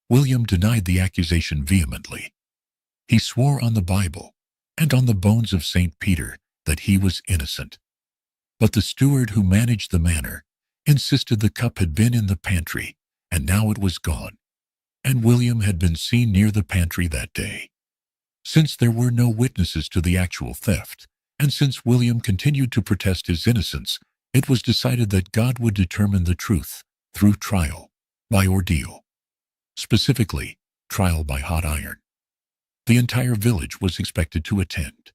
William denied the accusation vehemently. He swore on the Bible and on the bones of St. Peter that he was innocent. But the steward who managed the manor insisted the cup had been in the pantry, and now it was gone, and William had been seen near the pantry that day. Since there were no witnesses to the actual theft, and since William continued to protest his innocence, it was decided that God would determine the truth through trial by ordeal. Specifically, trial by hot iron. The entire village was expected to attend.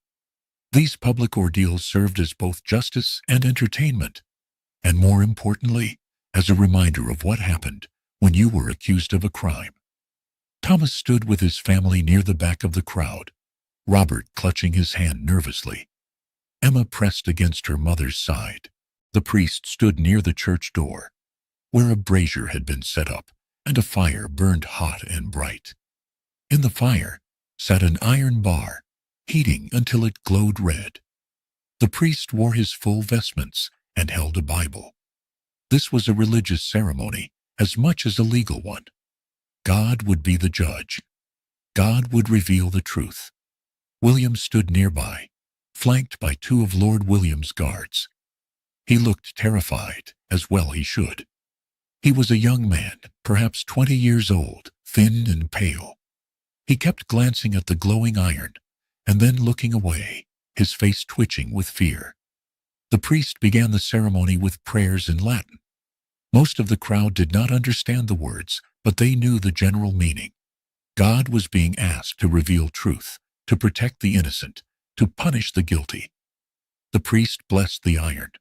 These public ordeals served as both justice and entertainment, and more importantly, as a reminder of what happened when you were accused of a crime. Thomas stood with his family near the back of the crowd, Robert clutching his hand nervously. Emma pressed against her mother's side. The priest stood near the church door, where a brazier had been set up and a fire burned hot and bright. In the fire sat an iron bar, heating until it glowed red. The priest wore his full vestments and held a Bible. This was a religious ceremony as much as a legal one. God would be the judge. God would reveal the truth. William stood nearby, flanked by 2 of Lord William's guards. He looked terrified, as well he should. He was a young man, perhaps 20 years old, thin and pale. He kept glancing at the glowing iron, and then looking away, his face twitching with fear. The priest began the ceremony with prayers in Latin. Most of the crowd did not understand the words, but they knew the general meaning. God was being asked to reveal truth, to protect the innocent, to punish the guilty. The priest blessed the iron,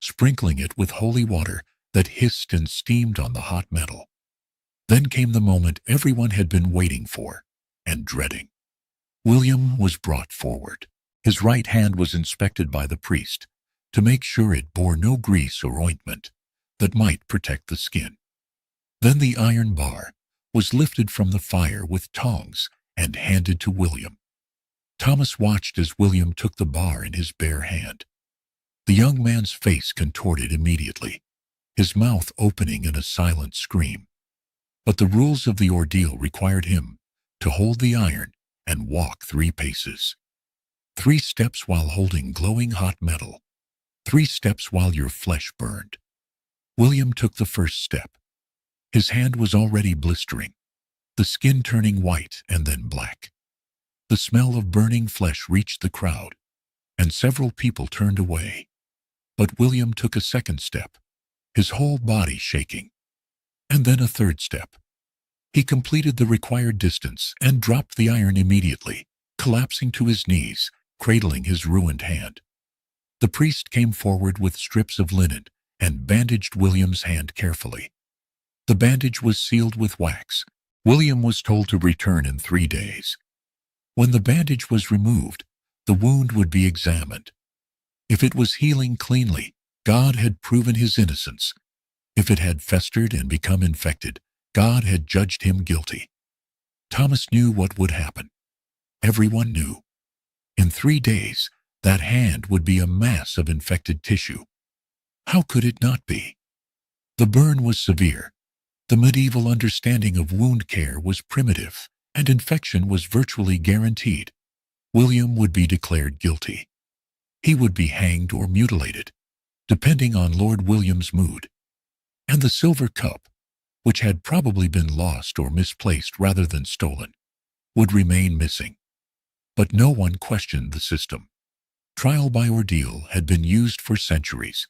sprinkling it with holy water that hissed and steamed on the hot metal. Then came the moment everyone had been waiting for and dreading. William was brought forward. His right hand was inspected by the priest to make sure it bore no grease or ointment that might protect the skin. Then the iron bar was lifted from the fire with tongs and handed to William. Thomas watched as William took the bar in his bare hand. The young man's face contorted immediately, his mouth opening in a silent scream. But the rules of the ordeal required him to hold the iron and walk 3 paces. 3 steps while holding glowing hot metal. 3 steps while your flesh burned. William took the first step. His hand was already blistering, the skin turning white and then black. The smell of burning flesh reached the crowd, and several people turned away. But William took a second step, his whole body shaking. And then a third step. He completed the required distance and dropped the iron immediately, collapsing to his knees, cradling his ruined hand. The priest came forward with strips of linen and bandaged William's hand carefully. The bandage was sealed with wax. William was told to return in 3 days. When the bandage was removed, the wound would be examined. If it was healing cleanly, God had proven his innocence. If it had festered and become infected, God had judged him guilty. Thomas knew what would happen. Everyone knew. In 3 days, that hand would be a mass of infected tissue. How could it not be? The burn was severe. The medieval understanding of wound care was primitive, and infection was virtually guaranteed. William would be declared guilty. He would be hanged or mutilated, depending on Lord William's mood. And the silver cup, which had probably been lost or misplaced rather than stolen, would remain missing. But no one questioned the system. Trial by ordeal had been used for centuries.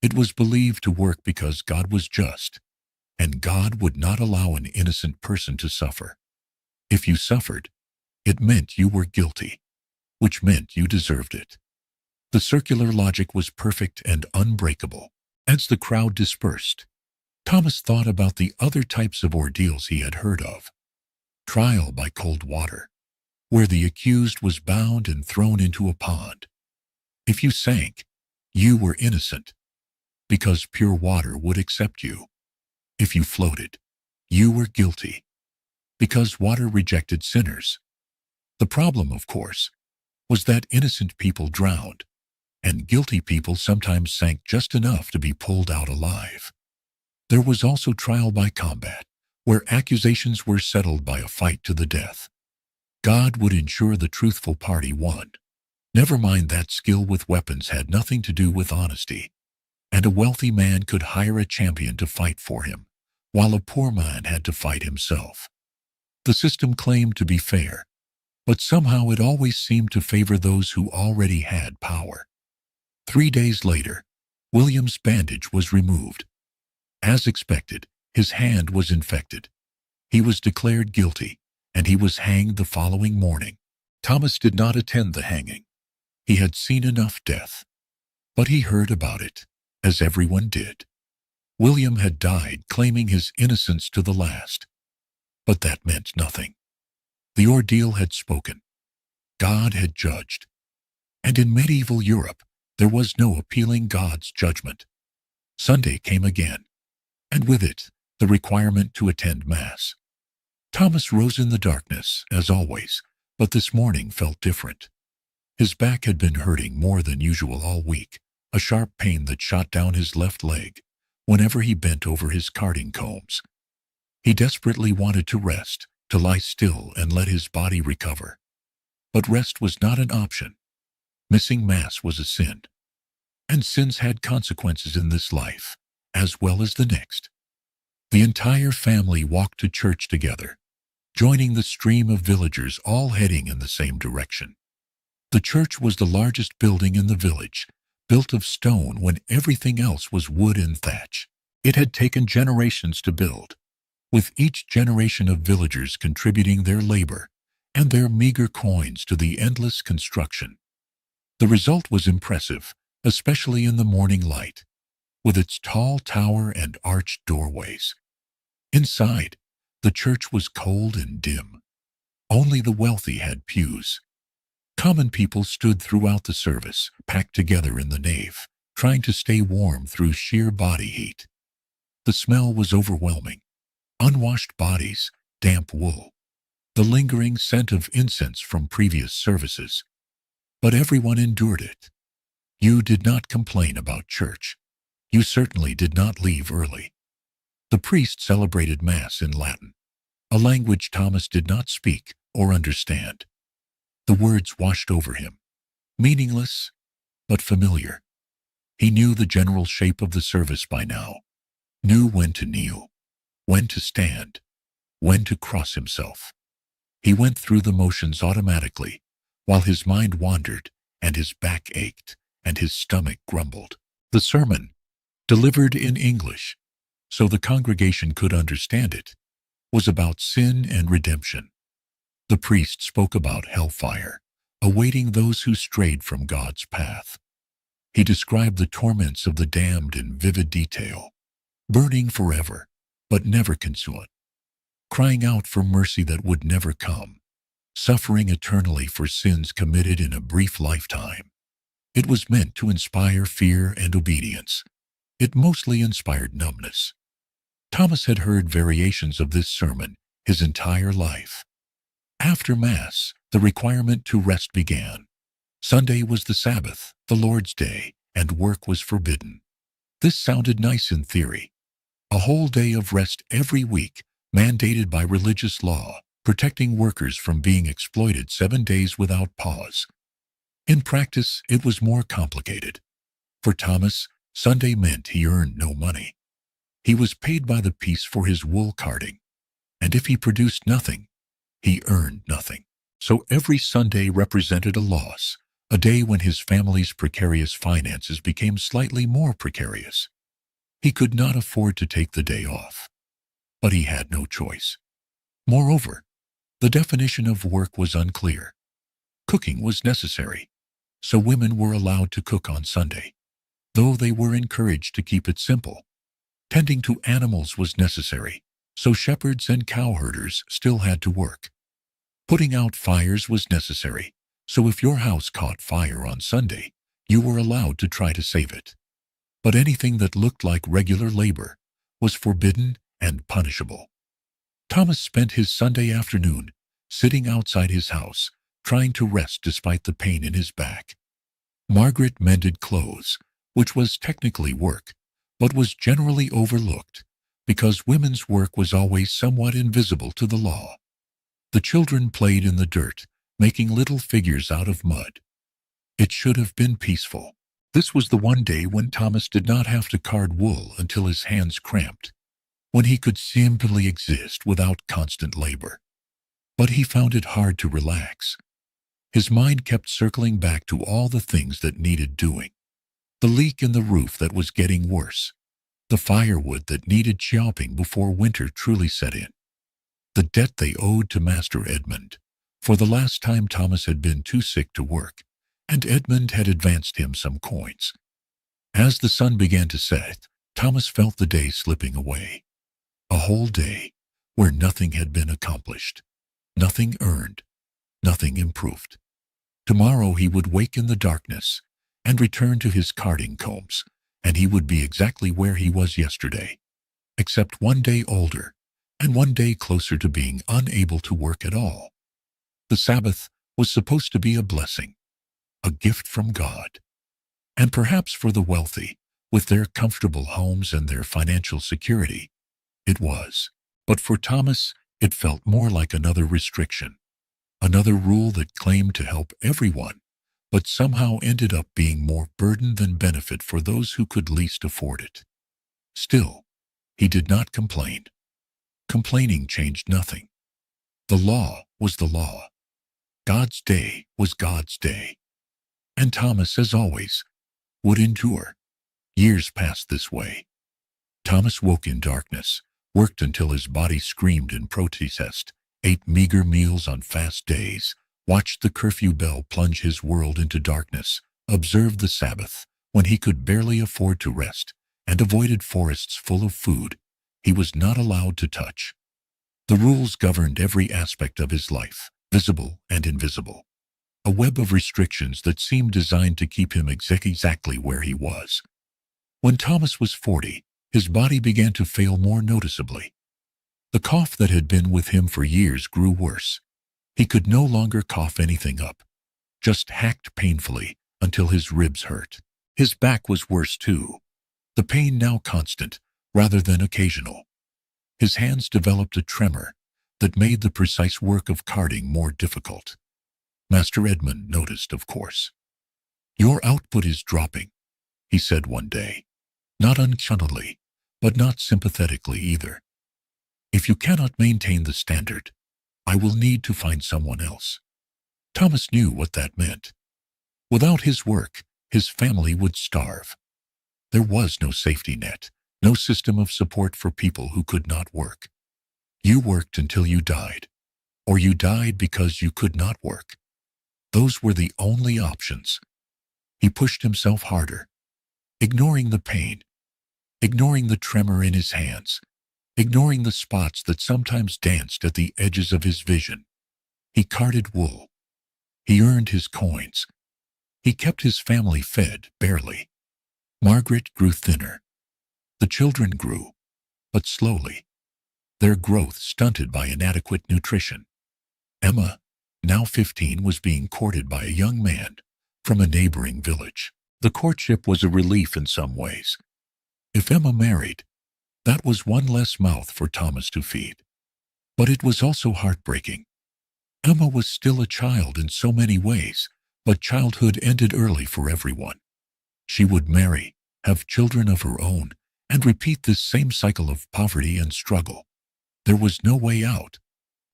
It was believed to work because God was just, and God would not allow an innocent person to suffer. If you suffered, it meant you were guilty, which meant you deserved it. The circular logic was perfect and unbreakable. As the crowd dispersed, Thomas thought about the other types of ordeals he had heard of. Trial by cold water, where the accused was bound and thrown into a pond. If you sank, you were innocent, because pure water would accept you. If you floated, you were guilty, because water rejected sinners. The problem, of course, was that innocent people drowned, and guilty people sometimes sank just enough to be pulled out alive. There was also trial by combat, where accusations were settled by a fight to the death. God would ensure the truthful party won. Never mind that skill with weapons had nothing to do with honesty, and a wealthy man could hire a champion to fight for him, while a poor man had to fight himself. The system claimed to be fair, but somehow it always seemed to favor those who already had power. 3 days later, William's bandage was removed. As expected, his hand was infected. He was declared guilty, and he was hanged the following morning. Thomas did not attend the hanging. He had seen enough death. But he heard about it, as everyone did. William had died claiming his innocence to the last. But that meant nothing. The ordeal had spoken. God had judged. And in medieval Europe, there was no appealing God's judgment. Sunday came again, and with it, the requirement to attend Mass. Thomas rose in the darkness, as always, but this morning felt different. His back had been hurting more than usual all week, a sharp pain that shot down his left leg whenever he bent over his carding combs. He desperately wanted to rest, to lie still and let his body recover. But rest was not an option. Missing Mass was a sin. And sins had consequences in this life, as well as the next. The entire family walked to church together, joining the stream of villagers all heading in the same direction. The church was the largest building in the village, built of stone when everything else was wood and thatch. It had taken generations to build, with each generation of villagers contributing their labor and their meager coins to the endless construction. The result was impressive, especially in the morning light, with its tall tower and arched doorways. Inside, the church was cold and dim. Only the wealthy had pews. Common people stood throughout the service, packed together in the nave, trying to stay warm through sheer body heat. The smell was overwhelming. Unwashed bodies, damp wool, the lingering scent of incense from previous services. But everyone endured it. You did not complain about church. You certainly did not leave early. The priest celebrated Mass in Latin, a language Thomas did not speak, or understand. The words washed over him, meaningless but familiar. He knew the general shape of the service by now, knew when to kneel, when to stand, when to cross himself. He went through the motions automatically, while his mind wandered, and his back ached, and his stomach grumbled. The sermon, delivered in English, so the congregation could understand it, was about sin and redemption. The priest spoke about hellfire, awaiting those who strayed from God's path. He described the torments of the damned in vivid detail, burning forever, but never consumed, crying out for mercy that would never come, suffering eternally for sins committed in a brief lifetime. It was meant to inspire fear and obedience. It mostly inspired numbness. Thomas had heard variations of this sermon his entire life. After Mass, the requirement to rest began. Sunday was the Sabbath, the Lord's Day, and work was forbidden. This sounded nice in theory. A whole day of rest every week, mandated by religious law, protecting workers from being exploited 7 days without pause. In practice, it was more complicated. For Thomas, Sunday meant he earned no money. He was paid by the piece for his wool carding, and if he produced nothing, he earned nothing. So every Sunday represented a loss, a day when his family's precarious finances became slightly more precarious. He could not afford to take the day off, but he had no choice. Moreover, the definition of work was unclear. Cooking was necessary, so women were allowed to cook on Sunday, though they were encouraged to keep it simple. Tending to animals was necessary, so shepherds and cowherders still had to work. Putting out fires was necessary, so if your house caught fire on Sunday, you were allowed to try to save it. But anything that looked like regular labor was forbidden and punishable. Thomas spent his Sunday afternoon sitting outside his house, trying to rest despite the pain in his back. Margaret mended clothes, which was technically work, but was generally overlooked, because women's work was always somewhat invisible to the law. The children played in the dirt, making little figures out of mud. It should have been peaceful. This was the one day when Thomas did not have to card wool until his hands cramped, when he could simply exist without constant labor. But he found it hard to relax. His mind kept circling back to all the things that needed doing. The leak in the roof that was getting worse. The firewood that needed chopping before winter truly set in. The debt they owed to Master Edmund. For the last time Thomas had been too sick to work, and Edmund had advanced him some coins. As the sun began to set, Thomas felt the day slipping away. A whole day where nothing had been accomplished, nothing earned, nothing improved. Tomorrow he would wake in the darkness and return to his carding combs, and he would be exactly where he was yesterday, except 1 day older and 1 day closer to being unable to work at all. The Sabbath was supposed to be a blessing, a gift from God, and perhaps for the wealthy, with their comfortable homes and their financial security, it was. But for Thomas, it felt more like another restriction, another rule that claimed to help everyone, but somehow ended up being more burden than benefit for those who could least afford it. Still, he did not complain. Complaining changed nothing. The law was the law. God's day was God's day. And Thomas, as always, would endure. Years passed this way. Thomas woke in darkness, worked until his body screamed in protest, ate meager meals on fast days, watched the curfew bell plunge his world into darkness, observed the Sabbath when he could barely afford to rest, and avoided forests full of food he was not allowed to touch. The rules governed every aspect of his life, visible and invisible. A web of restrictions that seemed designed to keep him exactly where he was. When Thomas was 40, his body began to fail more noticeably. The cough that had been with him for years grew worse. He could no longer cough anything up, just hacked painfully until his ribs hurt. His back was worse too, the pain now constant rather than occasional. His hands developed a tremor that made the precise work of carding more difficult. Master Edmund noticed, of course. "Your output is dropping," he said one day, not uncannily, but not sympathetically either. "If you cannot maintain the standard, I will need to find someone else." Thomas knew what that meant. Without his work, his family would starve. There was no safety net, no system of support for people who could not work. You worked until you died, or you died because you could not work. Those were the only options. He pushed himself harder, ignoring the pain, ignoring the tremor in his hands, ignoring the spots that sometimes danced at the edges of his vision. He carded wool. He earned his coins. He kept his family fed, barely. Margaret grew thinner. The children grew, but slowly, their growth stunted by inadequate nutrition. Emma, now 15, was being courted by a young man from a neighboring village. The courtship was a relief in some ways. If Emma married, that was one less mouth for Thomas to feed. But it was also heartbreaking. Emma was still a child in so many ways, but childhood ended early for everyone. She would marry, have children of her own, and repeat this same cycle of poverty and struggle. There was no way out.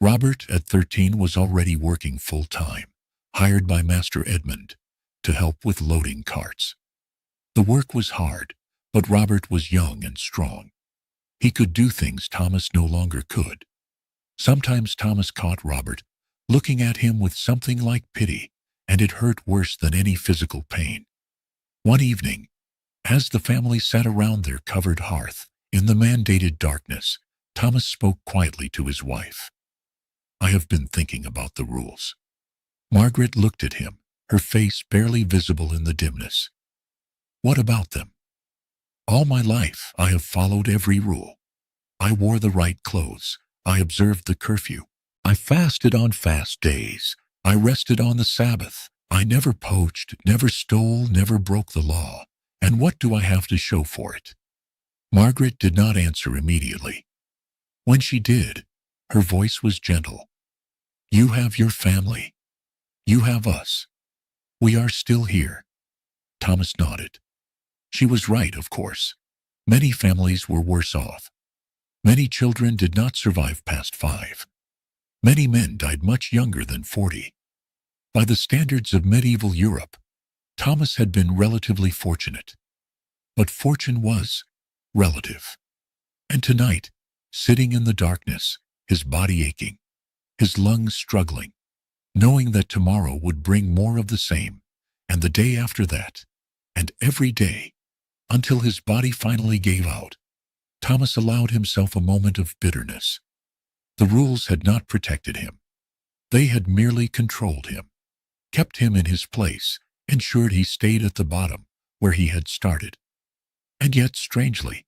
Robert, at 13, was already working full-time, hired by Master Edmund to help with loading carts. The work was hard, but Robert was young and strong. He could do things Thomas no longer could. Sometimes Thomas caught Robert looking at him with something like pity, and it hurt worse than any physical pain. One evening, as the family sat around their covered hearth in the mandated darkness, Thomas spoke quietly to his wife. "I have been thinking about the rules." Margaret looked at him, her face barely visible in the dimness. "What about them?" "All my life, I have followed every rule. I wore the right clothes. I observed the curfew. I fasted on fast days. I rested on the Sabbath. I never poached, never stole, never broke the law. And what do I have to show for it?" Margaret did not answer immediately. When she did, her voice was gentle. "You have your family. You have us. We are still here." Thomas nodded. She was right, of course. Many families were worse off. Many children did not survive past 5. Many men died much younger than 40. By the standards of medieval Europe, Thomas had been relatively fortunate. But fortune was relative. And tonight, sitting in the darkness, his body aching, his lungs struggling, knowing that tomorrow would bring more of the same, and the day after that, and every day, until his body finally gave out, Thomas allowed himself a moment of bitterness. The rules had not protected him. They had merely controlled him, kept him in his place, ensured he stayed at the bottom, where he had started. And yet, strangely,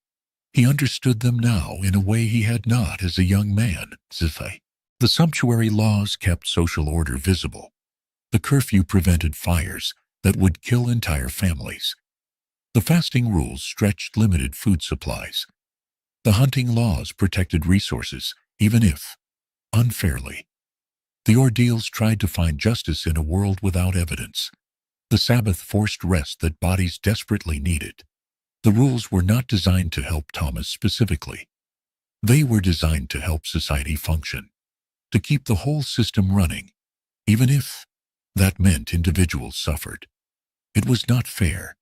he understood them now in a way he had not as a young man. The sumptuary laws kept social order visible. The curfew prevented fires that would kill entire families. The fasting rules stretched limited food supplies. The hunting laws protected resources, even if unfairly. The ordeals tried to find justice in a world without evidence. The Sabbath forced rest that bodies desperately needed. The rules were not designed to help Thomas specifically. They were designed to help society function, to keep the whole system running, even if that meant individuals suffered. It was not fair.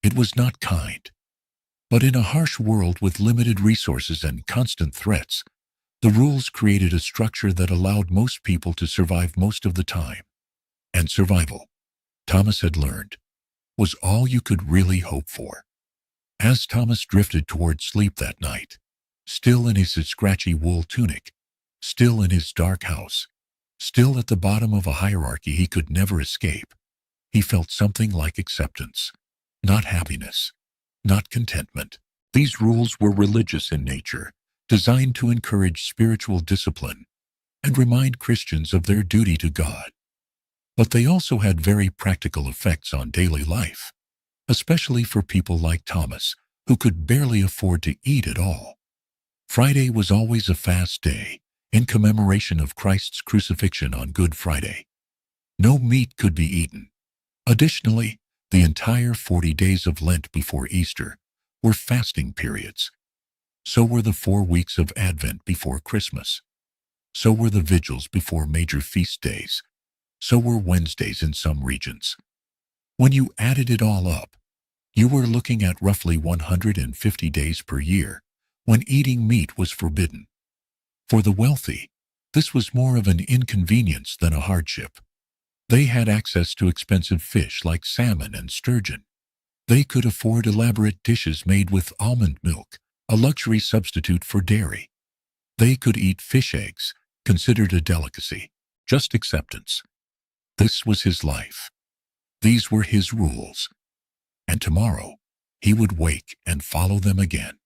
It was not kind. But in a harsh world with limited resources and constant threats, the rules created a structure that allowed most people to survive most of the time. And survival, Thomas had learned, was all you could really hope for. As Thomas drifted toward sleep that night, still in his scratchy wool tunic, still in his dark house, still at the bottom of a hierarchy he could never escape, he felt something like acceptance, not happiness, not contentment. These rules were religious in nature, designed to encourage spiritual discipline and remind Christians of their duty to God. But they also had very practical effects on daily life, especially for people like Thomas, who could barely afford to eat at all. Friday was always a fast day, in commemoration of Christ's crucifixion on Good Friday. No meat could be eaten. Additionally, the entire 40 days of Lent before Easter were fasting periods. So were the 4 weeks of Advent before Christmas. So were the vigils before major feast days. So were Wednesdays in some regions. When you added it all up, you were looking at roughly 150 days per year when eating meat was forbidden. For the wealthy, this was more of an inconvenience than a hardship. They had access to expensive fish like salmon and sturgeon. They could afford elaborate dishes made with almond milk, a luxury substitute for dairy. They could eat fish eggs, considered a delicacy, just acceptance. This was his life. These were his rules. And tomorrow, he would wake and follow them again.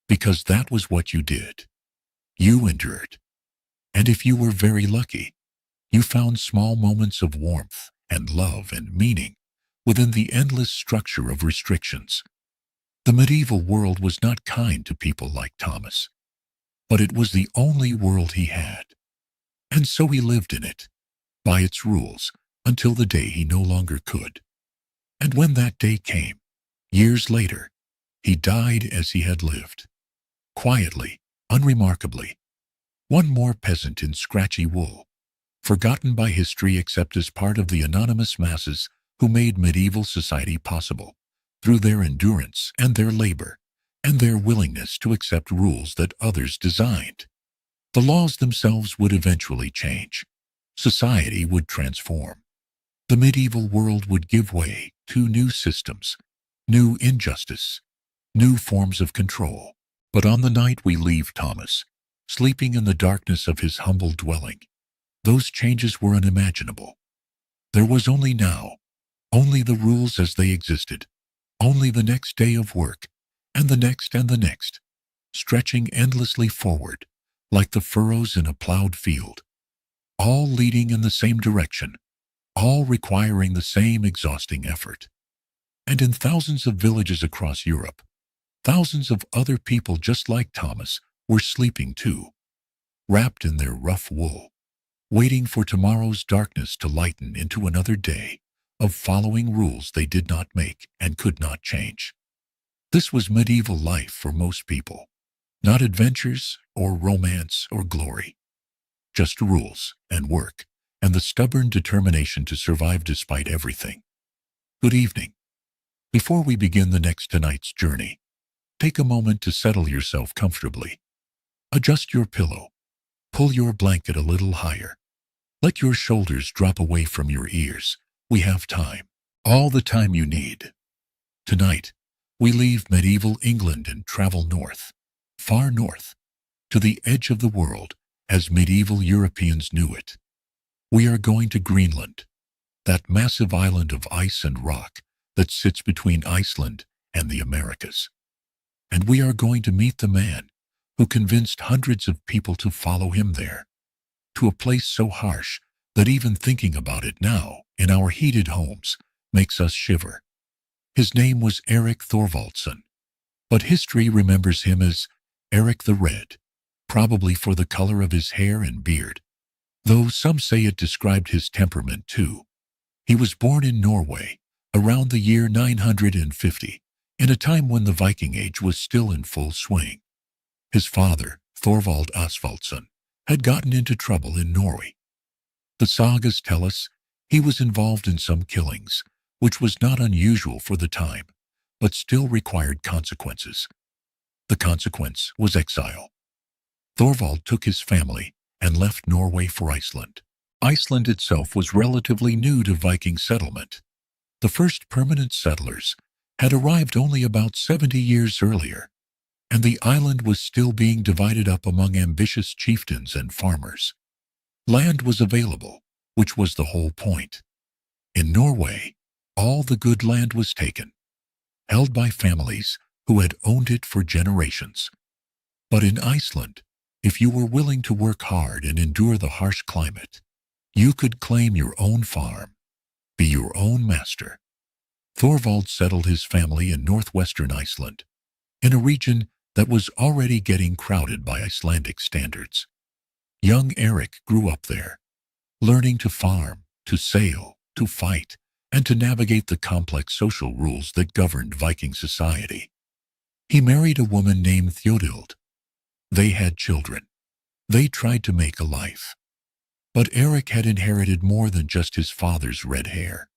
Because that was what you did. You endured. And if you were very lucky, you found small moments of warmth and love and meaning within the endless structure of restrictions. The medieval world was not kind to people like Thomas, but it was the only world he had. And so he lived in it, by its rules, until the day he no longer could. And when that day came, years later, he died as he had lived. Quietly, unremarkably. One more peasant in scratchy wool, forgotten by history except as part of the anonymous masses who made medieval society possible, through their endurance and their labor, and their willingness to accept rules that others designed. The laws themselves would eventually change. Society would transform. The medieval world would give way to new systems, new injustice, new forms of control. But on the night we leave Thomas, sleeping in the darkness of his humble dwelling, those changes were unimaginable. There was only now, only the rules as they existed, only the next day of work, and the next, stretching endlessly forward, like the furrows in a plowed field, all leading in the same direction, all requiring the same exhausting effort. And in thousands of villages across Europe, thousands of other people just like Thomas were sleeping too, wrapped in their rough wool, waiting for tomorrow's darkness to lighten into another day of following rules they did not make and could not change. This was medieval life for most people, not adventures or romance or glory, just rules and work and the stubborn determination to survive despite everything. Good evening. Before we begin the next tonight's journey, take a moment to settle yourself comfortably. Adjust your pillow. Pull your blanket a little higher. Let your shoulders drop away from your ears. We have time. All the time you need. Tonight, we leave medieval England and travel north, far north, to the edge of the world as medieval Europeans knew it. We are going to Greenland, that massive island of ice and rock that sits between Iceland and the Americas. And we are going to meet the man who convinced hundreds of people to follow him there, to a place so harsh that even thinking about it now in our heated homes makes us shiver. His name was Erik Thorvaldsson, but history remembers him as Erik the Red, probably for the color of his hair and beard, though some say it described his temperament too. He was born in Norway around the year 950, in a time when the Viking Age was still in full swing. His father, Thorvald Asvaldsson, had gotten into trouble in Norway. The sagas tell us he was involved in some killings, which was not unusual for the time, but still required consequences. The consequence was exile. Thorvald took his family and left Norway for Iceland. Iceland itself was relatively new to Viking settlement. The first permanent settlers had arrived only about 70 years earlier, and the island was still being divided up among ambitious chieftains and farmers. Land was available, which was the whole point. In Norway, all the good land was taken, held by families who had owned it for generations. But in Iceland, if you were willing to work hard and endure the harsh climate, you could claim your own farm, be your own master. Thorvald settled his family in northwestern Iceland, in a region that was already getting crowded by Icelandic standards. Young Eric grew up there, learning to farm, to sail, to fight, and to navigate the complex social rules that governed Viking society. He married a woman named Theodild. They had children. They tried to make a life. But Eric had inherited more than just his father's red hair.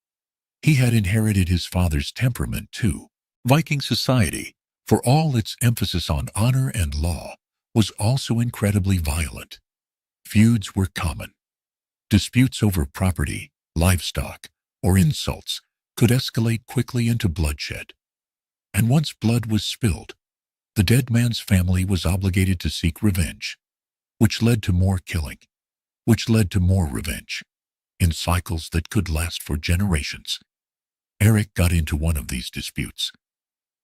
He had inherited his father's temperament too. Viking society, for all its emphasis on honor and law, was also incredibly violent. Feuds were common. Disputes over property, livestock, or insults could escalate quickly into bloodshed. And once blood was spilled, the dead man's family was obligated to seek revenge, which led to more killing, which led to more revenge, in cycles that could last for generations. Eric got into one of these disputes.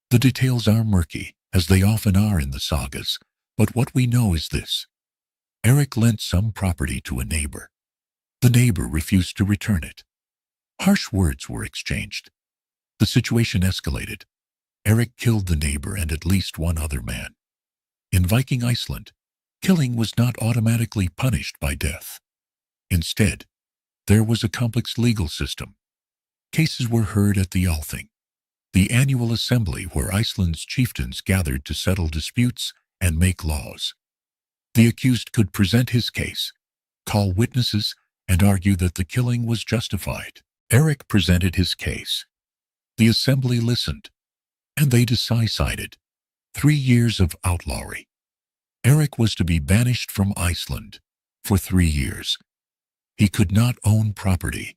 The details are murky, as they often are in the sagas, but what we know is this. Eric lent some property to a neighbor. The neighbor refused to return it. Harsh words were exchanged. The situation escalated. Eric killed the neighbor and at least one other man. In Viking Iceland, killing was not automatically punished by death. Instead, there was a complex legal system. Cases were heard at the Althing, the annual assembly where Iceland's chieftains gathered to settle disputes and make laws. The accused could present his case, call witnesses, and argue that the killing was justified. Eric presented his case. The assembly listened, and they decided 3 years of outlawry. Eric was to be banished from Iceland for 3 years. He could not own property,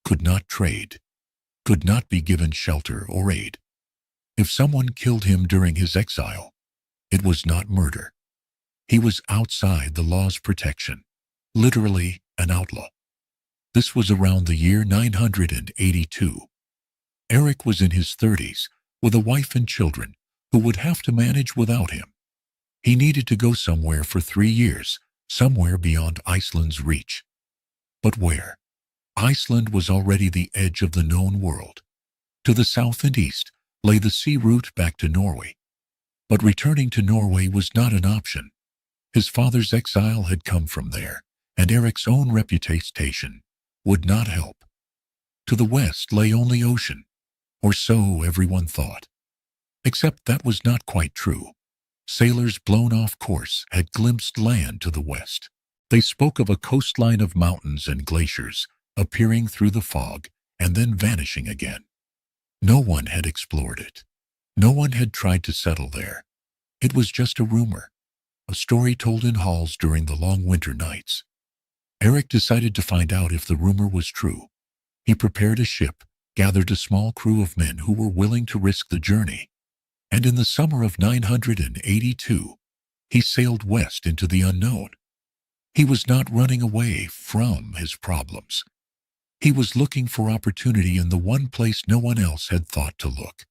could not trade, could not be given shelter or aid. If someone killed him during his exile, it was not murder. He was outside the law's protection, literally an outlaw. This was around the year 982. Eric was in his 30s, with a wife and children who would have to manage without him. He needed to go somewhere for 3 years, somewhere beyond Iceland's reach. But where? Iceland was already the edge of the known world. To the south and east lay the sea route back to Norway. But returning to Norway was not an option. His father's exile had come from there, and Eric's own reputation would not help. To the west lay only ocean, or so everyone thought. Except that was not quite true. Sailors blown off course had glimpsed land to the west. They spoke of a coastline of mountains and glaciers appearing through the fog and then vanishing again. No one had explored it. No one had tried to settle there. It was just a rumor, a story told in halls during the long winter nights. Eric decided to find out if the rumor was true. He prepared a ship, gathered a small crew of men who were willing to risk the journey, and in the summer of 982, he sailed west into the unknown. He was not running away from his problems. He was looking for opportunity in the one place no one else had thought to look.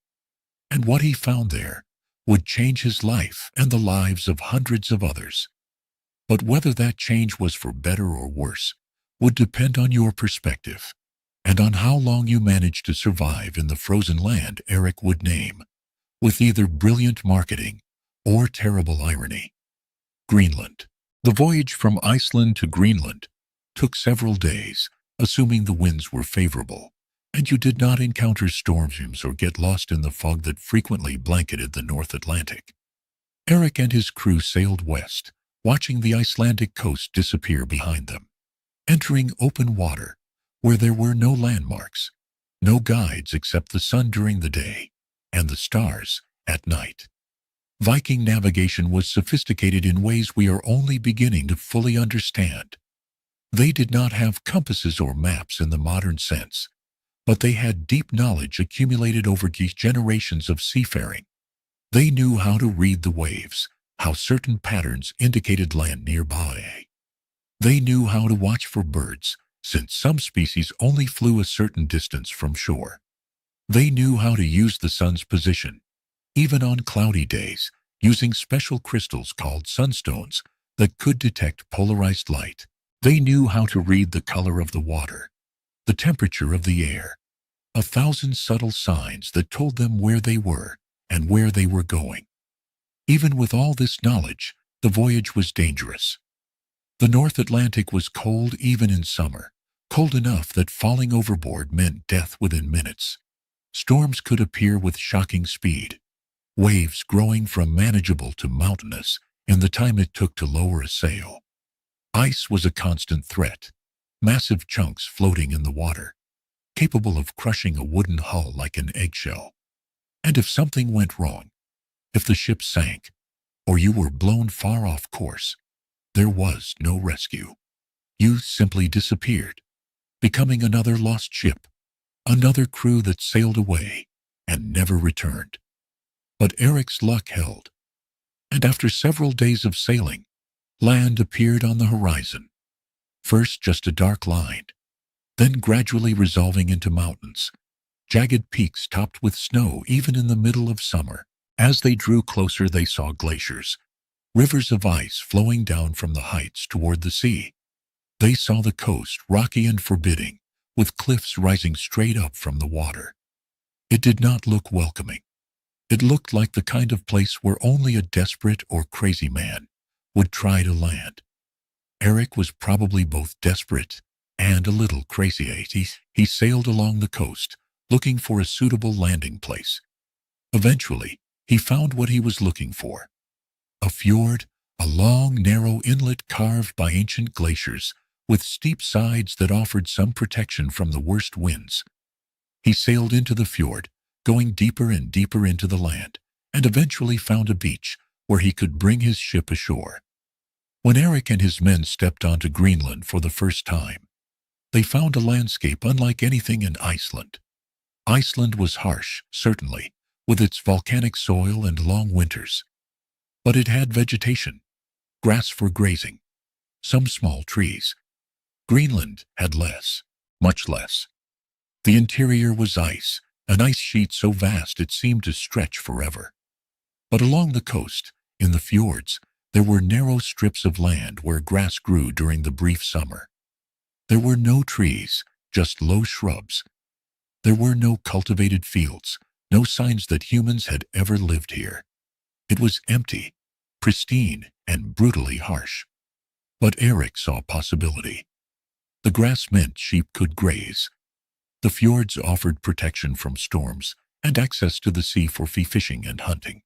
And what he found there would change his life and the lives of hundreds of others. But whether that change was for better or worse would depend on your perspective and on how long you managed to survive in the frozen land Eric would name, with either brilliant marketing or terrible irony. Greenland. The voyage from Iceland to Greenland took several days, assuming the winds were favorable, and you did not encounter storms or get lost in the fog that frequently blanketed the North Atlantic. Eric and his crew sailed west, watching the Icelandic coast disappear behind them, entering open water where there were no landmarks, no guides except the sun during the day and the stars at night. Viking navigation was sophisticated in ways we are only beginning to fully understand. They did not have compasses or maps in the modern sense, but they had deep knowledge accumulated over generations of seafaring. They knew how to read the waves, how certain patterns indicated land nearby. They knew how to watch for birds, since some species only flew a certain distance from shore. They knew how to use the sun's position, even on cloudy days, using special crystals called sunstones that could detect polarized light. They knew how to read the color of the water, the temperature of the air, 1,000 subtle signs that told them where they were and where they were going. Even with all this knowledge, the voyage was dangerous. The North Atlantic was cold even in summer, cold enough that falling overboard meant death within minutes. Storms could appear with shocking speed, waves growing from manageable to mountainous in the time it took to lower a sail. Ice was a constant threat, massive chunks floating in the water, capable of crushing a wooden hull like an eggshell. And if something went wrong, if the ship sank, or you were blown far off course, there was no rescue. You simply disappeared, becoming another lost ship, another crew that sailed away and never returned. But Eric's luck held, and after several days of sailing, land appeared on the horizon. First just a dark line, then gradually resolving into mountains, jagged peaks topped with snow even in the middle of summer. As they drew closer, they saw glaciers, rivers of ice flowing down from the heights toward the sea. They saw the coast, rocky and forbidding, with cliffs rising straight up from the water. It did not look welcoming. It looked like the kind of place where only a desperate or crazy man would try to land. Eric was probably both desperate and a little crazy. He sailed along the coast, looking for a suitable landing place. Eventually, he found what he was looking for. A fjord, a long, narrow inlet carved by ancient glaciers, with steep sides that offered some protection from the worst winds. He sailed into the fjord, going deeper and deeper into the land, and eventually found a beach where he could bring his ship ashore. When Eric and his men stepped onto Greenland for the first time, they found a landscape unlike anything in Iceland. Iceland was harsh, certainly, with its volcanic soil and long winters. But it had vegetation, grass for grazing, some small trees. Greenland had less, much less. The interior was ice, an ice sheet so vast it seemed to stretch forever. But along the coast, in the fjords, there were narrow strips of land where grass grew during the brief summer. There were no trees, just low shrubs. There were no cultivated fields, no signs that humans had ever lived here. It was empty, pristine, and brutally harsh. But Eric saw possibility. The grass meant sheep could graze. The fjords offered protection from storms and access to the sea for fishing and hunting.